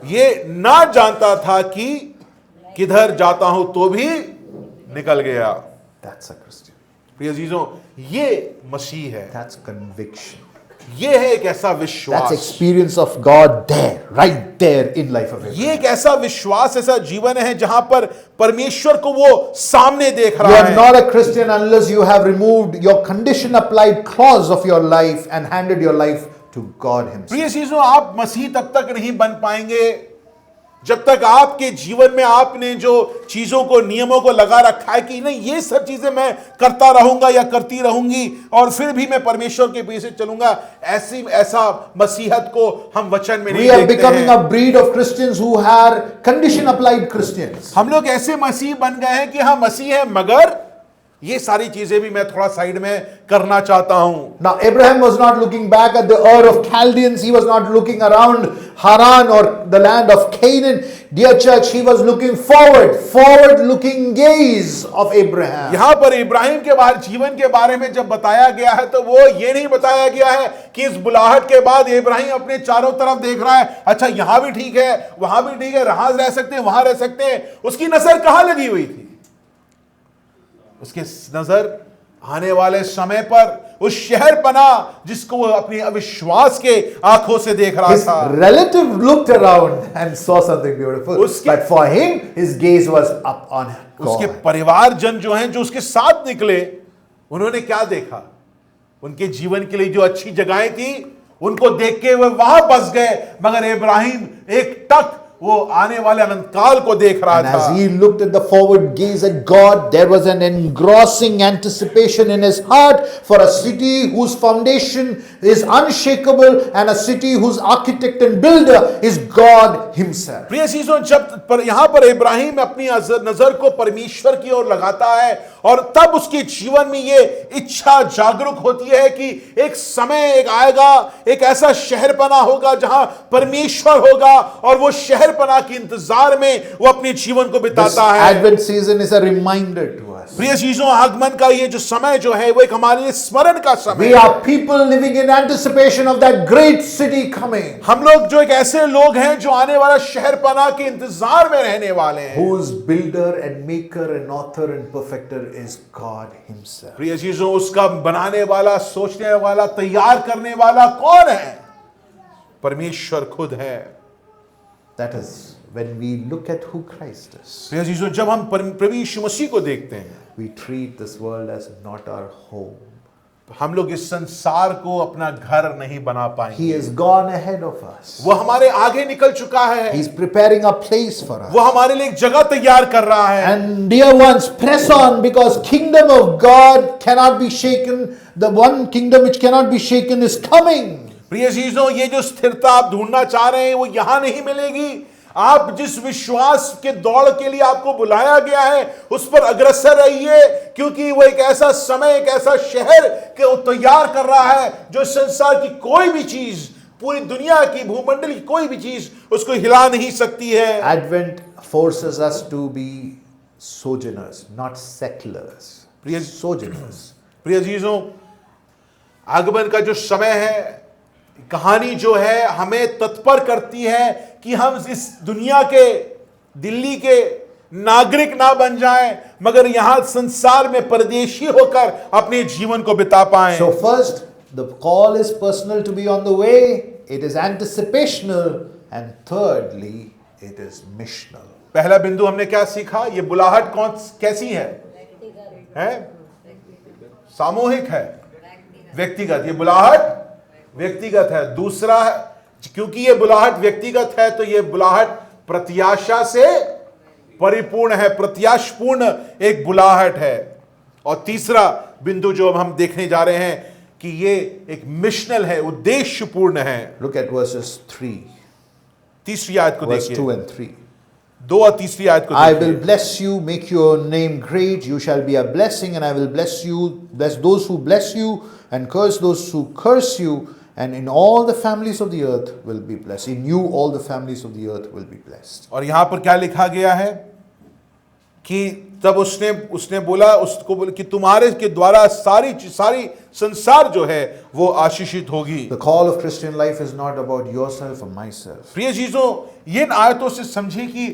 ये ना जानता था कि किधर जाता हूं, तो भी निकल गया। That's a Christian. प्रिय अजीजों, ये मसीह है, That's conviction. ये है एक ऐसा That's विश्वास, experience of God there, right there in life of Abraham. ये एक ऐसा विश्वास, ऐसा जीवन है जहां पर परमेश्वर को वो सामने देख You रहा are है। not a Christian unless you have removed your condition applied clause of your life and handed your life to God Himself. प्रिय चीजों, आप मसीह तब तक नहीं बन पाएंगे जब तक आपके जीवन में आपने जो चीजों को, नियमों को लगा रखा है कि नहीं, ये सब चीजें मैं करता रहूंगा या करती रहूंगी और फिर भी मैं परमेश्वर के पीछे चलूंगा, ऐसा मसीहत को हम वचन में We नहीं are देखते becoming हैं। a breed of Christians who are condition applied Christians. हम लोग ऐसे मसीह बन गए हैं कि हाँ मसीह है, मगर ये सारी चीजें भी मैं थोड़ा साइड में करना चाहता हूं। Now Abraham was not looking back at the Ur of Chaldeans. He was not looking around Haran or the land of Canaan. Dear church, he was looking forward looking gaze of Abraham. यहां पर इब्राहिम के बारे, जीवन के बारे में जब बताया गया है तो वो ये नहीं बताया गया है कि इस बुलाहट के बाद इब्राहिम अपने चारों तरफ देख रहा है, अच्छा यहां भी ठीक है, वहां भी ठीक है, यहां रह सकते हैं, वहां रह सकते हैं। उसकी नजर कहां लगी हुई थी? उसकी नजर आने वाले समय पर उस शहर पना जिसको वो अपनी अविश्वास के आंखों से देख रहा His था। relative looked around and saw something beautiful. But for him, his gaze was up on उसके God. परिवारजन जो हैं, जो उसके साथ निकले, उन्होंने क्या देखा? उनके जीवन के लिए जो अच्छी जगहें थी उनको देख के वे वहां बस गए, मगर इब्राहिम एक टक वो आने वाले अनंत काल को देख रहा And as था। he looked at the forward gaze at God, there was an engrossing anticipation in his heart for a city whose foundation is unshakable and a city whose architect and builder is God himself. प्रिय चीजों, जब यहां पर इब्राहिम अपनी नजर को परमेश्वर की ओर लगाता है और तब उसके जीवन में ये इच्छा जागरूक होती है कि एक समय एक आएगा, एक ऐसा शहरपना होगा जहां परमेश्वर होगा, और वो शहरपना के इंतजार में वो अपने जीवन को This बिताता है। Advent season is a reminder to us. प्रिय चीजों, आगमन का ये जो समय जो है वो एक हमारे लिए स्मरण का समय We है। are people living in anticipation of that great city coming, हम लोग जो एक ऐसे लोग हैं जो आने वाला शहरपना के इंतजार में रहने वाले हैं। whose builder and maker and author and perfecter is God himself. प्रिय चीजों, उसका बनाने वाला, सोचने वाला, तैयार करने वाला कौन है? परमेश्वर खुद है। That is when we look at who Christ is. प्रिय चीजों, जब हम प्रभु यीशु मसीह को देखते हैं, We treat this world as not our home. हम लोग इस संसार को अपना घर नहीं बना He पाएंगे। has gone ahead of us. वो हमारे आगे निकल चुका है। He's preparing a place for us. वो हमारे लिए एक जगह तैयार कर रहा है। And dear ones, press on, because kingdom of God cannot be shaken. The one kingdom which cannot be shaken is coming. प्रिय चीजों, ये जो स्थिरता आप ढूंढना चाह रहे हैं वो यहां नहीं मिलेगी। आप जिस विश्वास के दौड़ के लिए आपको बुलाया गया है उस पर अग्रसर रहिए, क्योंकि वो एक ऐसा समय, एक ऐसा शहर के तैयार कर रहा है जो संसार की कोई भी चीज, पूरी दुनिया की, भूमंडल की कोई भी चीज उसको हिला नहीं सकती है। Advent forces us to be sojourners, not settlers. Sojourners. प्रिय चीजों, आगमन का जो समय है, कहानी जो है हमें तत्पर करती है कि हम इस दुनिया के, दिल्ली के नागरिक ना बन जाएं, मगर यहां संसार में परदेशी होकर अपने जीवन को बिता पाएं। So first, the call is personal to be on the way. It is anticipational, and thirdly, it is missional. पहला बिंदु हमने क्या सीखा? ये बुलाहट कैसी है? सामूहिक है, व्यक्तिगत। ये बुलाहट व्यक्तिगत है। दूसरा, क्योंकि ये बुलाहट व्यक्तिगत है तो ये बुलाहट प्रत्याशा से परिपूर्ण है, प्रत्याशपूर्ण एक बुलाहट है। और तीसरा बिंदु जो हम देखने जा रहे हैं कि ये एक मिशनल है, उद्देश्यपूर्ण है। Look at verses 3, तीसरी आयत को verse 2 देखिए, and 3. 2 और तीसरी आयत को I देखिए। will bless you, make your name great. You shall be a blessing, and I will bless you, bless those who bless you, and curse those who curse you. And in all the families of the earth will be blessed. In you, all the families of the earth will be blessed. और यहां पर क्या लिखा गया है कि तब उसने बोला, उसको बोला कि तुम्हारे के द्वारा सारी संसार जो है वो आशीषित होगी। The call of Christian life is not about yourself or myself. प्रिय चीजों, ये आयतों से समझे कि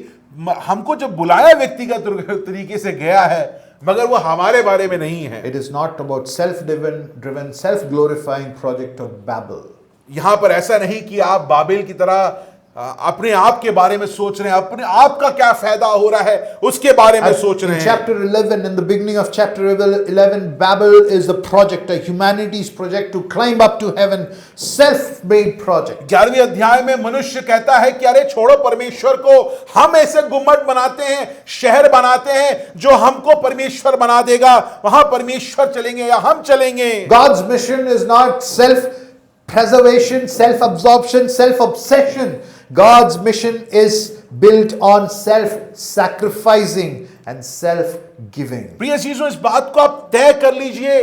हमको जब बुलाया व्यक्तिगत तरीके से गया है, मगर वो हमारे बारे में नहीं है। It is not about self-driven, self-glorifying project of Babel. यहां पर ऐसा नहीं कि आप बाबेल की तरह अपने आप के बारे में सोच रहे हैं, अपने आप का क्या फायदा हो रहा है उसके बारे में सोच रहे In हैं। chapter 11, in the beginning of chapter 11, Babel is a project, a humanity's project to climb up to heaven, self-made project. 11वें अध्याय में मनुष्य कहता है कि अरे छोड़ो परमेश्वर को, हम ऐसे गुम्मट बनाते हैं, शहर बनाते हैं जो हमको परमेश्वर बना देगा, वहां परमेश्वर चलेंगे या हम चलेंगे। God's mission is not self-preservation, self-absorption, self-obsession. God's mission is built on self-sacrificing and self-giving. प्रिय चीजों, इस बात को आप तय कर लीजिए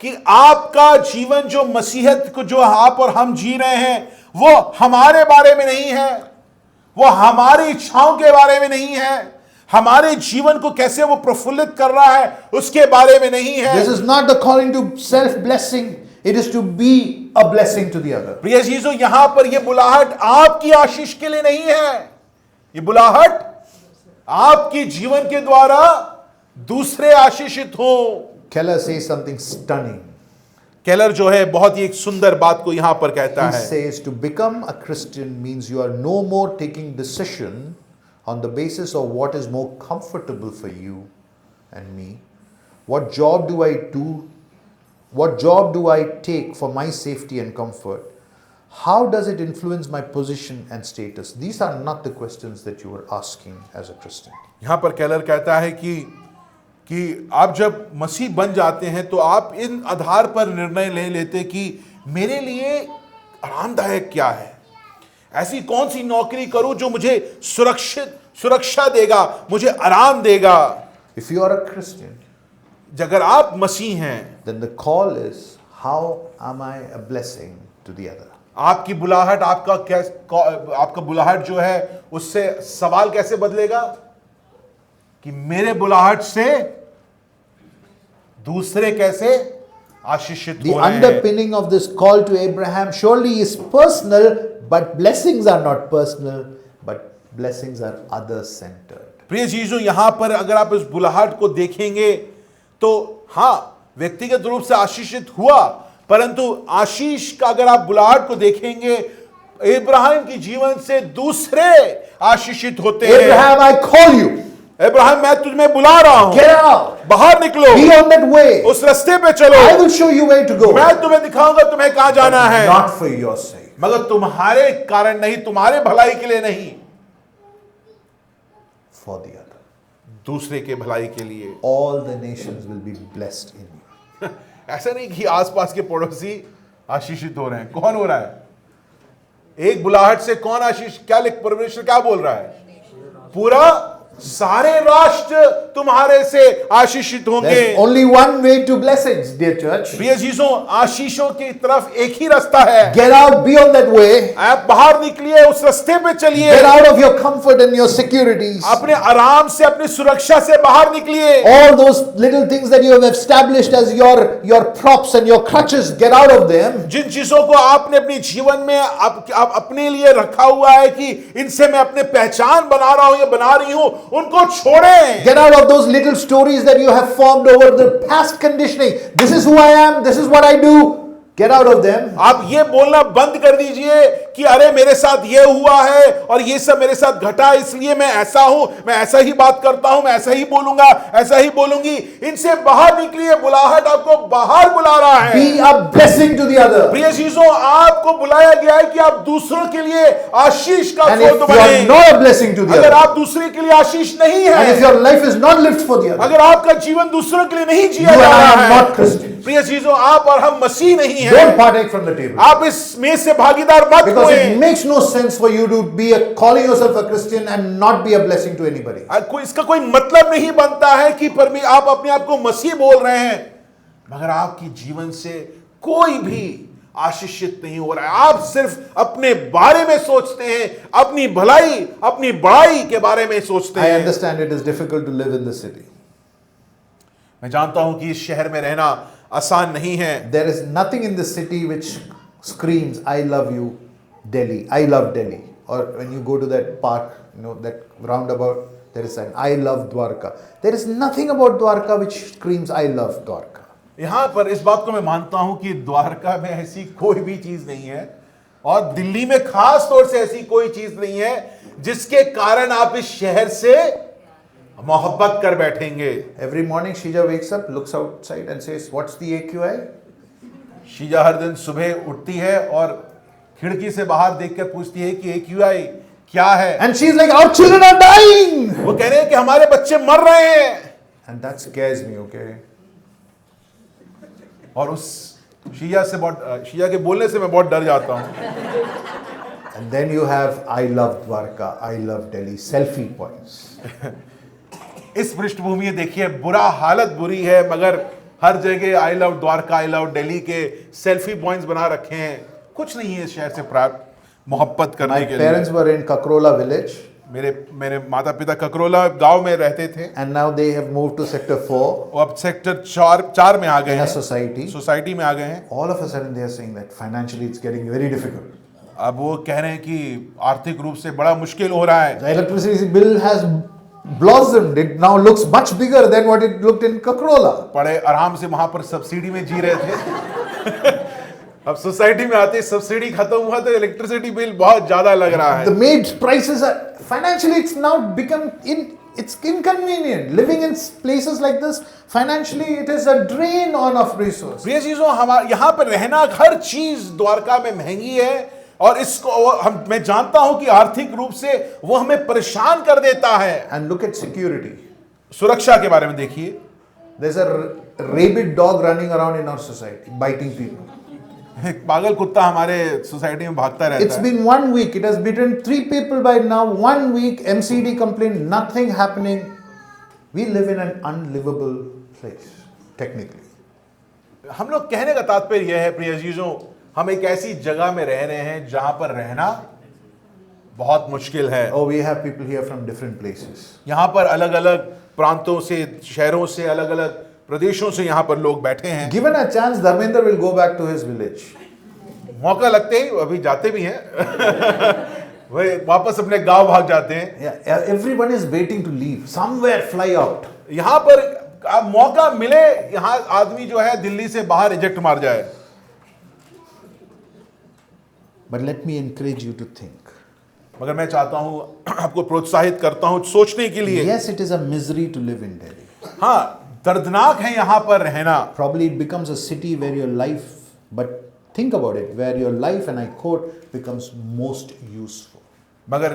कि आपका जीवन जो मसीहत को जो आप और हम जी रहे हैं वो हमारे बारे में नहीं है, वो हमारी इच्छाओं के बारे में नहीं है, हमारे जीवन को कैसे वो प्रफुल्लित कर रहा है उसके बारे में नहीं है। This is not the calling to self-blessing. It is to be a blessing to the other. प्रिय चीजों, यहां पर यह बुलाहट आपकी आशीष के लिए नहीं है, ये बुलाहट आपकी जीवन के द्वारा दूसरे आशीषित हो। Keller says something stunning. Keller जो है बहुत ही एक सुंदर बात को यहां पर कहता He है। says to become a Christian means you are no more taking decision on the basis of what is more comfortable for you and me. What job do I do? What job do I take for my safety and comfort? How does it influence my position and status? These are not the questions that you were asking as a Christian. यहां पर Keller कहता है कि आप जब मसीह बन जाते हैं तो आप इन आधार पर निर्णय ले लेते कि मेरे लिए आरामदायक क्या है, ऐसी कौन सी नौकरी करूं जो मुझे सुरक्षा देगा, मुझे आराम देगा। If you are a Christian, अगर आप मसीह हैं, then the call is, how am I a blessing to the other? आपकी बुलाहट, आपका बुलाहट जो है उससे सवाल कैसे बदलेगा कि मेरे बुलाहट से दूसरे कैसे आशीषित The हो रहे हैं। underpinning of this call to Abraham surely is personal, but blessings are not personal, but blessings are other-centered. प्रिय चीजों, यहां पर अगर आप इस बुलाहट को देखेंगे तो हाँ, व्यक्तिगत रूप से आशीषित हुआ, परंतु आशीष का अगर आप बुलाहट को देखेंगे, इब्राहिम की जीवन से दूसरे आशीषित होते हैं। Abraham, I call you. Ibrahim, मैं तुम्हें बुला रहा हूं, Get out. बाहर निकलो, Be on that way. उस रास्ते पे चलो, I will show you where to go. मैं तुम्हें दिखाऊंगा तुम्हें कहां जाना है, Not for your sake. मगर तुम्हारे कारण नहीं, तुम्हारे भलाई के लिए नहीं, For the other. दूसरे के भलाई के लिए। All the nations will be blessed in you. ऐसा नहीं कि आसपास के पड़ोसी आशीषित हो रहे हैं। कौन हो रहा है? एक बुलाहट से कौन आशीष, क्या लिख, परमेश्वर क्या बोल रहा है? पूरा सारे राष्ट्र तुम्हारे से आशीषित होंगे। There's only one way to blessings, dear church. प्रिय चीजों, आशीषों की तरफ एक ही रास्ता है। Get out, be on that way. आप बाहर निकलिए, उस रास्ते पे चलिए। Get out of your comfort and your securities. अपने आराम से, अपनी सुरक्षा से बाहर निकलिए। All those little things that you have established as your props and your crutches, get out of them. जिन चीजों को आपने अपने जीवन में आप अपने लिए रखा हुआ है कि इनसे मैं अपने पहचान बना रहा हूं या बना रही हूं, उनको छोड़ें। Get out of those little stories that you have formed over the past conditioning. This is who I am, this is what I do. Get out of them. आप ये बोलना बंद कर दीजिए कि अरे मेरे साथ ये हुआ है और ये सब मेरे साथ घटा, इसलिए मैं ऐसा हूं, मैं ऐसा ही बात करता हूं, मैं ऐसा ही बोलूंगा, ऐसा ही बोलूंगी। इनसे बाहर निकलिए, बुलाहट आपको बाहर बुला रहा है। Be a blessing to the other. प्रिय चीजों, आपको बुलाया गया है कि आप दूसरों के लिए आशीष का And if स्रोत you are बने। not a blessing to the अगर other, आप दूसरे के लिए आशीष नहीं and if है, your life is not lived for the other, अगर आपका जीवन दूसरों के लिए नहीं जिया you जा and I रहा are है, not Christians. प्रिय चीजों, आप और हम मसीह नहीं Don't हैं। partake from the table. आप इस मेज से भागीदार मत Because it होएं। makes no sense for you to be calling yourself a Christian and not be a blessing to anybody. इसका कोई मतलब नहीं बनता है कि आप अपने आप को मसीह बोल रहे हैं मगर आपकी जीवन से कोई भी आशीषित नहीं हो रहा है। आप सिर्फ अपने बारे में सोचते हैं, अपनी भलाई, अपनी बड़ाई के बारे में सोचते I हैं। understand it is difficult to live in the city. मैं जानता हूं कि इस शहर में रहना आसान नहीं है। There is nothing in the city which screams, I love you, Delhi. I love Delhi. Or when you go to that park, that roundabout, there is an I love Dwarka. There is nothing about Dwarka which screams, I love Dwarka. यहां पर इस बात को मैं मानता हूं कि द्वारका में ऐसी कोई भी चीज नहीं है और दिल्ली में खास तौर से ऐसी कोई चीज नहीं है जिसके कारण आप इस शहर से मोहब्बत कर बैठेंगे। Every morning Shija wakes up, looks outside and says, what's the AQI? Sheeza हर दिन सुबह उठती है और खिड़की से बाहर देखकर पूछती है कि AQI क्या है। And she's like, our children are dying. वो कह रहे हैं कि हमारे बच्चे मर रहे हैं। And that scares me, okay? और उस शीजा के बोलने से मैं बहुत डर जाता हूं। And then you have, I love Dwarka, I love Delhi, selfie points. इस पृष्ठभूमि में देखिए, बुरा हालत बुरी है मगर हर जगह I love Dwarka, I love Delhi के सेल्फी पॉइंट्स बना रखे हैं। कुछ नहीं है इस शहर से प्राप्त मोहब्बत करने My के लिए। parents were in Kakrola village. मेरे माता पिता ककरोला गांव में रहते थे And now they have moved to sector 4 और अब सेक्टर 4 में आ गए in a हैं, society. सोसाइटी में आ गए हैं। All of a sudden they are saying that financially it's getting very difficult. अब वो कह रहे हैं कि आर्थिक रूप से बड़ा मुश्किल हो रहा है। The electricity bill has blossomed. It now looks much bigger than what it looked in Kakrola. बड़े आराम से वहां पर सब्सिडी में जी रहे थे अब सोसाइटी में आते सब्सिडी खत्म हुआ तो इलेक्ट्रिसिटी बिल बहुत ज्यादा लग रहा है। The maid prices are financially it's now become it's inconvenient. Living in places like this, financially it is a drain on of resources. ये चीजों हमारे यहाँ पर रहना, हर चीज द्वारका में महंगी है और मैं जानता हूं कि आर्थिक रूप से वो हमें परेशान कर देता है। And look at security. सुरक्षा के बारे में देखिए, There's a rabid dog running around in our society, biting people. एक पागल कुत्ता हमारे सोसाइटी में भागता रहता It's है। been 1 week. It has bitten 3 people by now. 1 week, MCD complaint, nothing happening. We live in an unlivable place, technically. हम लोग कहने का तात्पर्य यह है प्रिय अजीजों, हम एक ऐसी जगह में रह रहे हैं जहां पर रहना बहुत मुश्किल है। Oh, we have people here from different places. यहां पर अलग अलग प्रांतों से, शहरों से, अलग अलग प्रदेशों से यहां पर लोग बैठे हैं। Given a chance, Dharmendra will go back to his village. मौका लगते ही अभी जाते भी हैं वे वापस अपने गांव भाग जाते हैं। Yeah, everyone is waiting to leave. Somewhere fly out. यहां पर अब मौका मिले, यहां आदमी जो है दिल्ली से बाहर इजेक्ट मार जाए। But let me encourage you to think. मगर मैं चाहता हूं, आपको प्रोत्साहित करता हूं सोचने के लिए। Yes, it is a misery to live in Delhi. हाँ, दर्दनाक है यहां पर रहना। Probably it becomes a city where your life, but think about it, where your life, and I quote, becomes most useful. मगर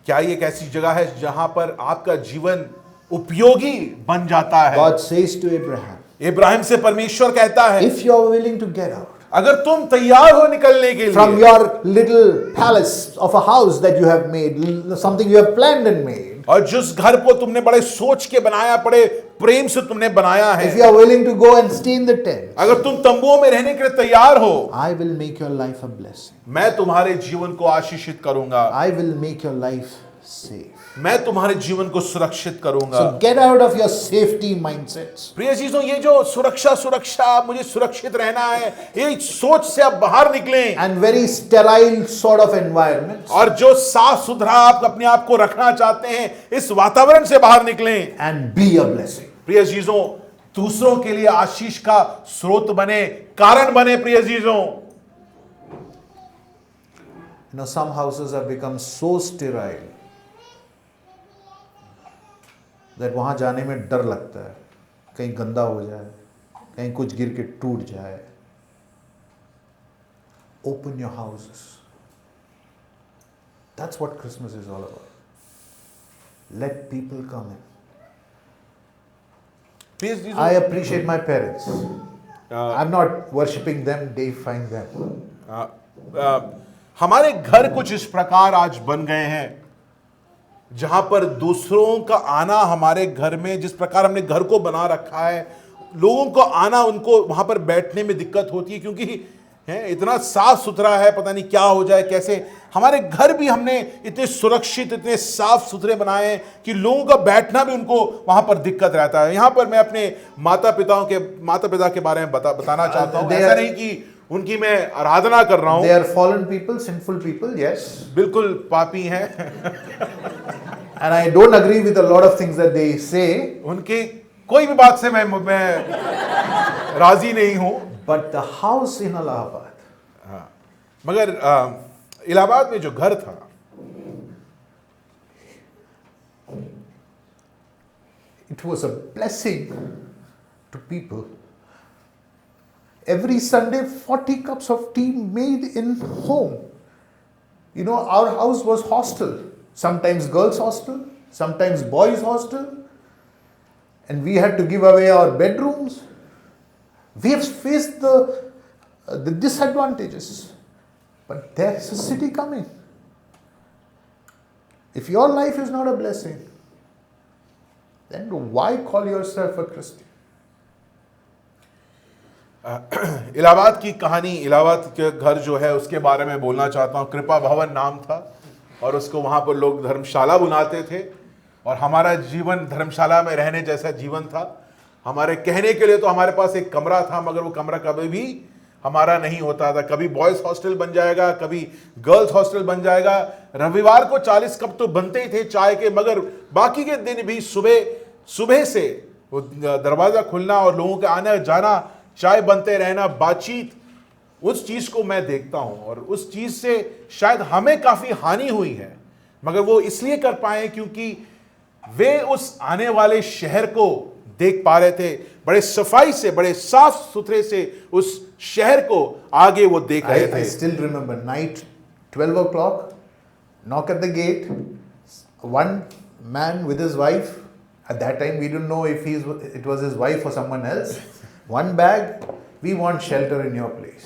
क्या ये एक ऐसी जगह है जहां पर आपका जीवन उपयोगी बन जाता है? God says to Abraham, Ibrahim से परमेश्वर कहता है, if you are willing to get out अगर तुम तैयार हो निकलने के from लिए, your little palace of a house that you have made, something you have planned and made, और जिस घर को तुमने बड़े सोच के बनाया, बड़े प्रेम से तुमने बनाया if है, you are willing to go and stay in the tent, अगर तुम तंबुओं में रहने के लिए तैयार हो, I will make your life a blessing. मैं तुम्हारे जीवन को आशीषित करूंगा, I will make your life safe. मैं तुम्हारे जीवन को सुरक्षित करूंगा। So get out of your safety mindsets. प्रिय चीजों, ये जो सुरक्षा मुझे सुरक्षित रहना है, ये सोच से आप बाहर निकलें, And very sterile sort of environments. और जो साफ सुथरा आप अपने आप को रखना चाहते हैं, इस वातावरण से बाहर निकलें। And be a blessing. प्रिय चीजों, दूसरों के लिए आशीष का स्रोत बने, कारण बने। प्रिय चीजों, You know, some houses have become so sterile that वहाँ जाने में डर लगता है, कहीं गंदा हो जाए, कहीं कुछ गिर के टूट जाए। Open your houses. That's what Christmas is all about. Let people come in. प्रिय चीजों, I appreciate my parents. I'm not worshipping them, deifying them. हमारे घर कुछ इस प्रकार आज बन गए हैं जहां पर दूसरों का आना हमारे घर में, जिस प्रकार हमने घर को बना रखा है, लोगों को आना, उनको वहां पर बैठने में दिक्कत होती है, क्योंकि है इतना साफ सुथरा है, पता नहीं क्या हो जाए कैसे। हमारे घर भी हमने इतने सुरक्षित, इतने साफ सुथरे बनाए हैं कि लोगों का बैठना भी उनको वहां पर दिक्कत रहता है। यहां पर मैं अपने माता पिता के बारे में बताना चाहता हूं। ऐसा नहीं कि उनकी मैं आराधना कर रहा हूं। They are fallen people, sinful people, yes. बिल्कुल पापी हैं। And I don't agree with a lot of things that they say. उनकी कोई भी बात से मैं राजी नहीं हूं। But the house in Allahabad, हाँ, मगर इलाहाबाद में जो घर था, it was a blessing to people. Every Sunday, 40 cups of tea made in home. You know, our house was hostel. Sometimes girls' hostel, sometimes boys' hostel. And we had to give away our bedrooms. We have faced the disadvantages. But there is a city coming. If your life is not a blessing, then why call yourself a Christian? Allahabad की कहानी, इलाहाबाद के घर जो है उसके बारे में बोलना चाहता हूँ। कृपा भवन नाम था और उसको वहाँ पर लोग धर्मशाला बुलाते थे, और हमारा जीवन धर्मशाला में रहने जैसा जीवन था। हमारे कहने के लिए तो हमारे पास एक कमरा था, मगर वो कमरा कभी भी हमारा नहीं होता था। कभी बॉयज़ हॉस्टल बन जाएगा, कभी गर्ल्स हॉस्टल बन जाएगा। रविवार को 40 कप तो बनते ही थे चाय के, मगर बाकी के दिन भी सुबह से वो दरवाज़ा खुलना और लोगों के आना जाना, चाय बनते रहना, बातचीत, उस चीज़ को मैं देखता हूँ। और उस चीज़ से शायद हमें काफ़ी हानि हुई है, मगर वो इसलिए कर पाए क्योंकि वे उस आने वाले शहर को देख पा रहे थे, बड़े सफाई से, बड़े साफ सुथरे से उस शहर को आगे वो देख रहे I थे। still remember night, 12 o'clock, knock at the gate. One man with his wife. At that time, we didn't know if it was his wife or someone else. One bag. We want shelter in your place.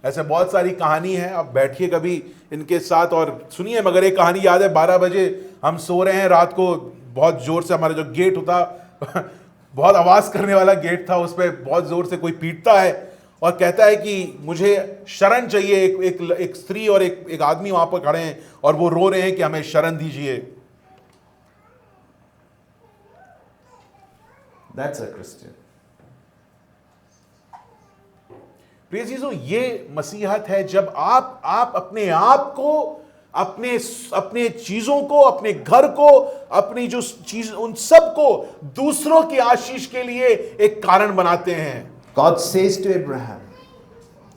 ऐसे बहुत सारी कहानी है, आप बैठिए कभी इनके साथ और सुनिए। मगर एक कहानी याद है, 12 बजे हम सो रहे हैं रात को, बहुत जोर से हमारा जो गेट होता बहुत आवाज करने वाला गेट था, उस पर बहुत जोर से कोई पीटता है और कहता है कि मुझे शरण चाहिए। एक स्त्री और एक आदमी वहां पर खड़े हैं और वो रो रहे हैं कि हमें शरण दीजिए। That's a Christian. प्रिय चीजों, ये मसीहत है जब आप अपने आप को, अपने चीजों को, अपने घर को, अपनी जो चीज, उन सब को दूसरों की आशीष के लिए एक कारण बनाते हैं। God says to Abraham,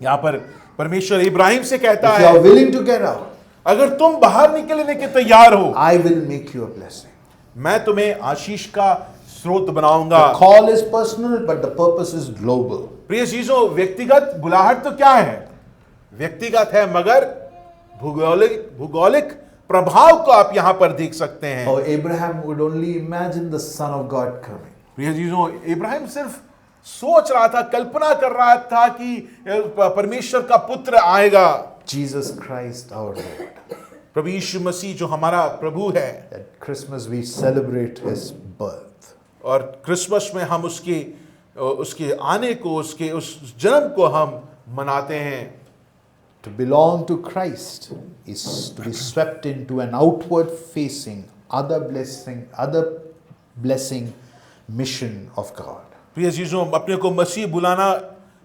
यहां पर परमेश्वर इब्राहिम से कहता if you है, are willing to get out, अगर तुम बाहर निकलने के तैयार हो, I will make you a blessing. मैं तुम्हें आशीष का स्रोत बनाऊंगा। The call is personal, but the purpose is global. प्रिय चीजों, व्यक्तिगत बुलाहट तो क्या है? व्यक्तिगत है, मगर भूगोलिक प्रभाव को आप यहां पर देख सकते हैं। How Abraham would only imagine the Son of God coming. प्रिय चीजों, इब्राहिम सिर्फ सोच रहा था, कल्पना कर रहा था कि परमेश्वर का पुत्र आएगा, Jesus Christ our Lord. प्रभु यीशु मसीह जो हमारा प्रभु है। At Christmas we celebrate his birth. और क्रिसमस में हम उसके आने को, उसके उस जन्म को हम मनाते हैं। To belong to Christ is to be swept into an outward facing, other blessing mission of God. प्रिय चीजों, अपने को मसीह बुलाना,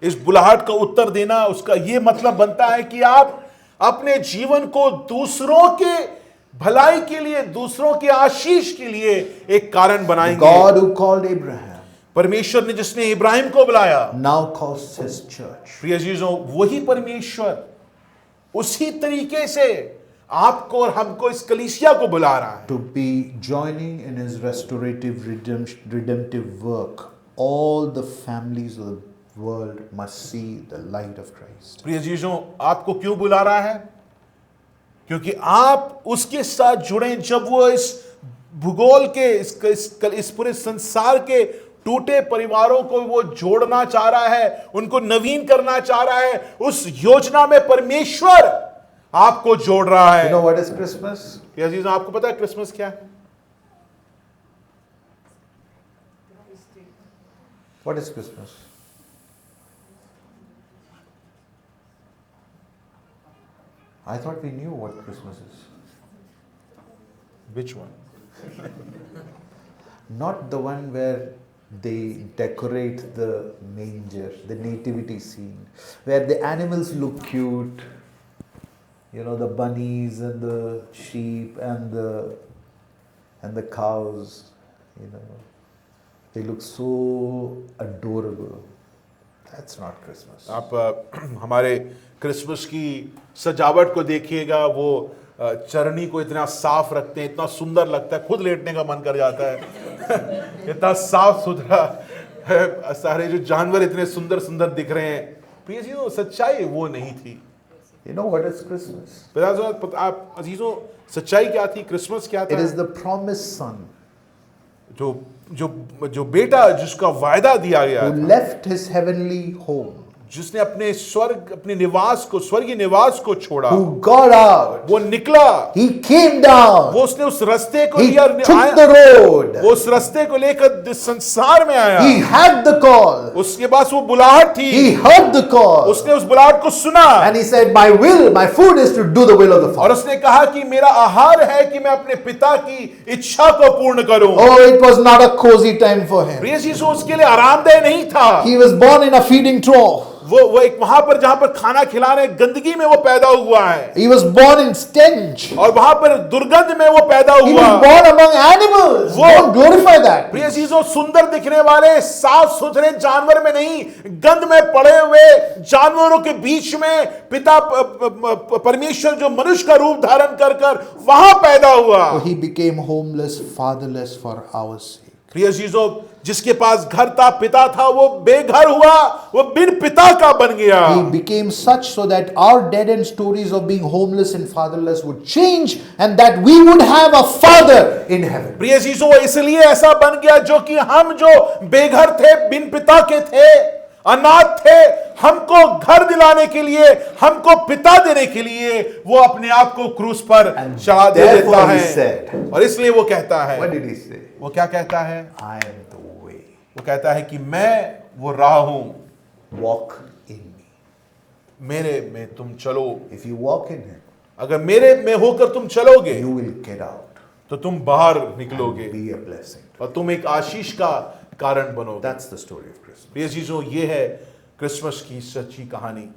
इस बुलाहट का उत्तर देना, उसका ये मतलब बनता है कि आप अपने जीवन को दूसरों के भलाई के लिए, दूसरों के आशीष के लिए एक कारण बनाएंगे। God who called Abraham परमेश्वर ने जिसने इब्राहिम को बुलाया, now calls his church. प्रिय चीजों, वही परमेश्वर उसी तरीके से आपको और हमको, इस कलीसिया को बुला रहा है To be joining in his restorative redemptive work. All the families of the world must see the light of Christ. प्रिय चीजों, आपको क्यों बुला रहा है? क्योंकि आप उसके साथ जुड़े। जब वो इस भूगोल के, इस पूरे संसार के टूटे परिवारों को वो जोड़ना चाह रहा है, उनको नवीन करना चाह रहा है, उस योजना में परमेश्वर आपको जोड़ रहा है। You know what is Christmas? प्रिय चीजों, आपको पता है क्रिसमस क्या है? What is Christmas? I thought we knew what Christmas is. Which one? Not the one where they decorate the manger, the nativity scene, where the animals look cute, you know, the bunnies and the sheep and the cows, you know, they look so adorable. That's not Christmas. आप हमारे Christmas की सजावट को देखिएगा, वो चरनी को इतना साफ रखते हैं, इतना सुंदर लगता है, खुद लेटने का मन कर जाता है। इतना साफ सुथरा है, सारे जो जानवर इतने सुंदर सुंदर दिख रहे हैं। प्रिय चीजों, सच्चाई वो नहीं थी। You know what is Christmas? आप अजीजों, सच्चाई क्या थी? क्रिसमस क्या It था? is the promised son जो बेटा जिसका वायदा दिया गया who था, left his heavenly home, जिसने अपने निवास को, स्वर्गीय निवास को छोड़ा, who got out, वो निकला, he came down, वो उसने उस रास्ते को he लिया, took the road, वो उस रास्ते को लेकर संसार में आया। he had the call, उसके पास वो बुलाहट थी, he heard the call, उसने उस बुलाहट को सुना and he said, my food is to do the will of the और Father. उसने कहा कि मेरा आहार है कि मैं अपने पिता की इच्छा को पूर्ण करूं। Oh, it was not a cozy time for him. प्रिय यीशु, उसके लिए आरामदायक नहीं था। He was born in a feeding trough. वो एक वहां पर जहां पर खाना खिला रहे, गंदगी में वो पैदा हुआ है, He was born in stench. और वहां पर दुर्गंध में वो पैदा He हुआ। was born among animals. Don't glorify that. प्रिय चीजों, सुंदर दिखने वाले साफ सुथरे जानवर में नहीं, गंध में पड़े हुए जानवरों के बीच में पिता परमेश्वर जो मनुष्य का रूप धारण कर वहां पैदा हुआ। So he became homeless, fatherless for our sake. प्रिय चीजों, जिसके पास घर था, पिता था, वो बेघर हुआ, वो बिन पिता का बन गया। He became such so that our dead end stories of being homeless and fatherless would change and that we would have a father in heaven. प्रिय चीजों, वो इसलिए ऐसा बन गया जो कि हम जो बेघर थे, बिन पिता के थे, अनाथ थे, हमको घर दिलाने के लिए, हमको पिता देने के लिए वो अपने आप को क्रूस पर चढ़ा दे देता therefore he है। said, और इसलिए वो कहता है, what did he say? वो क्या कहता है? I am the way. वो कहता है कि मैं वो राह हूं, Walk in me. मेरे में तुम चलो। If you walk in him, अगर मेरे में होकर तुम चलोगे you will get out. तो तुम बाहर निकलोगे Be a blessing. और तुम एक आशीष का कारण बनोगे। That's the story of Christmas. प्रिय चीजों, ये है क्रिसमस की सच्ची कहानी।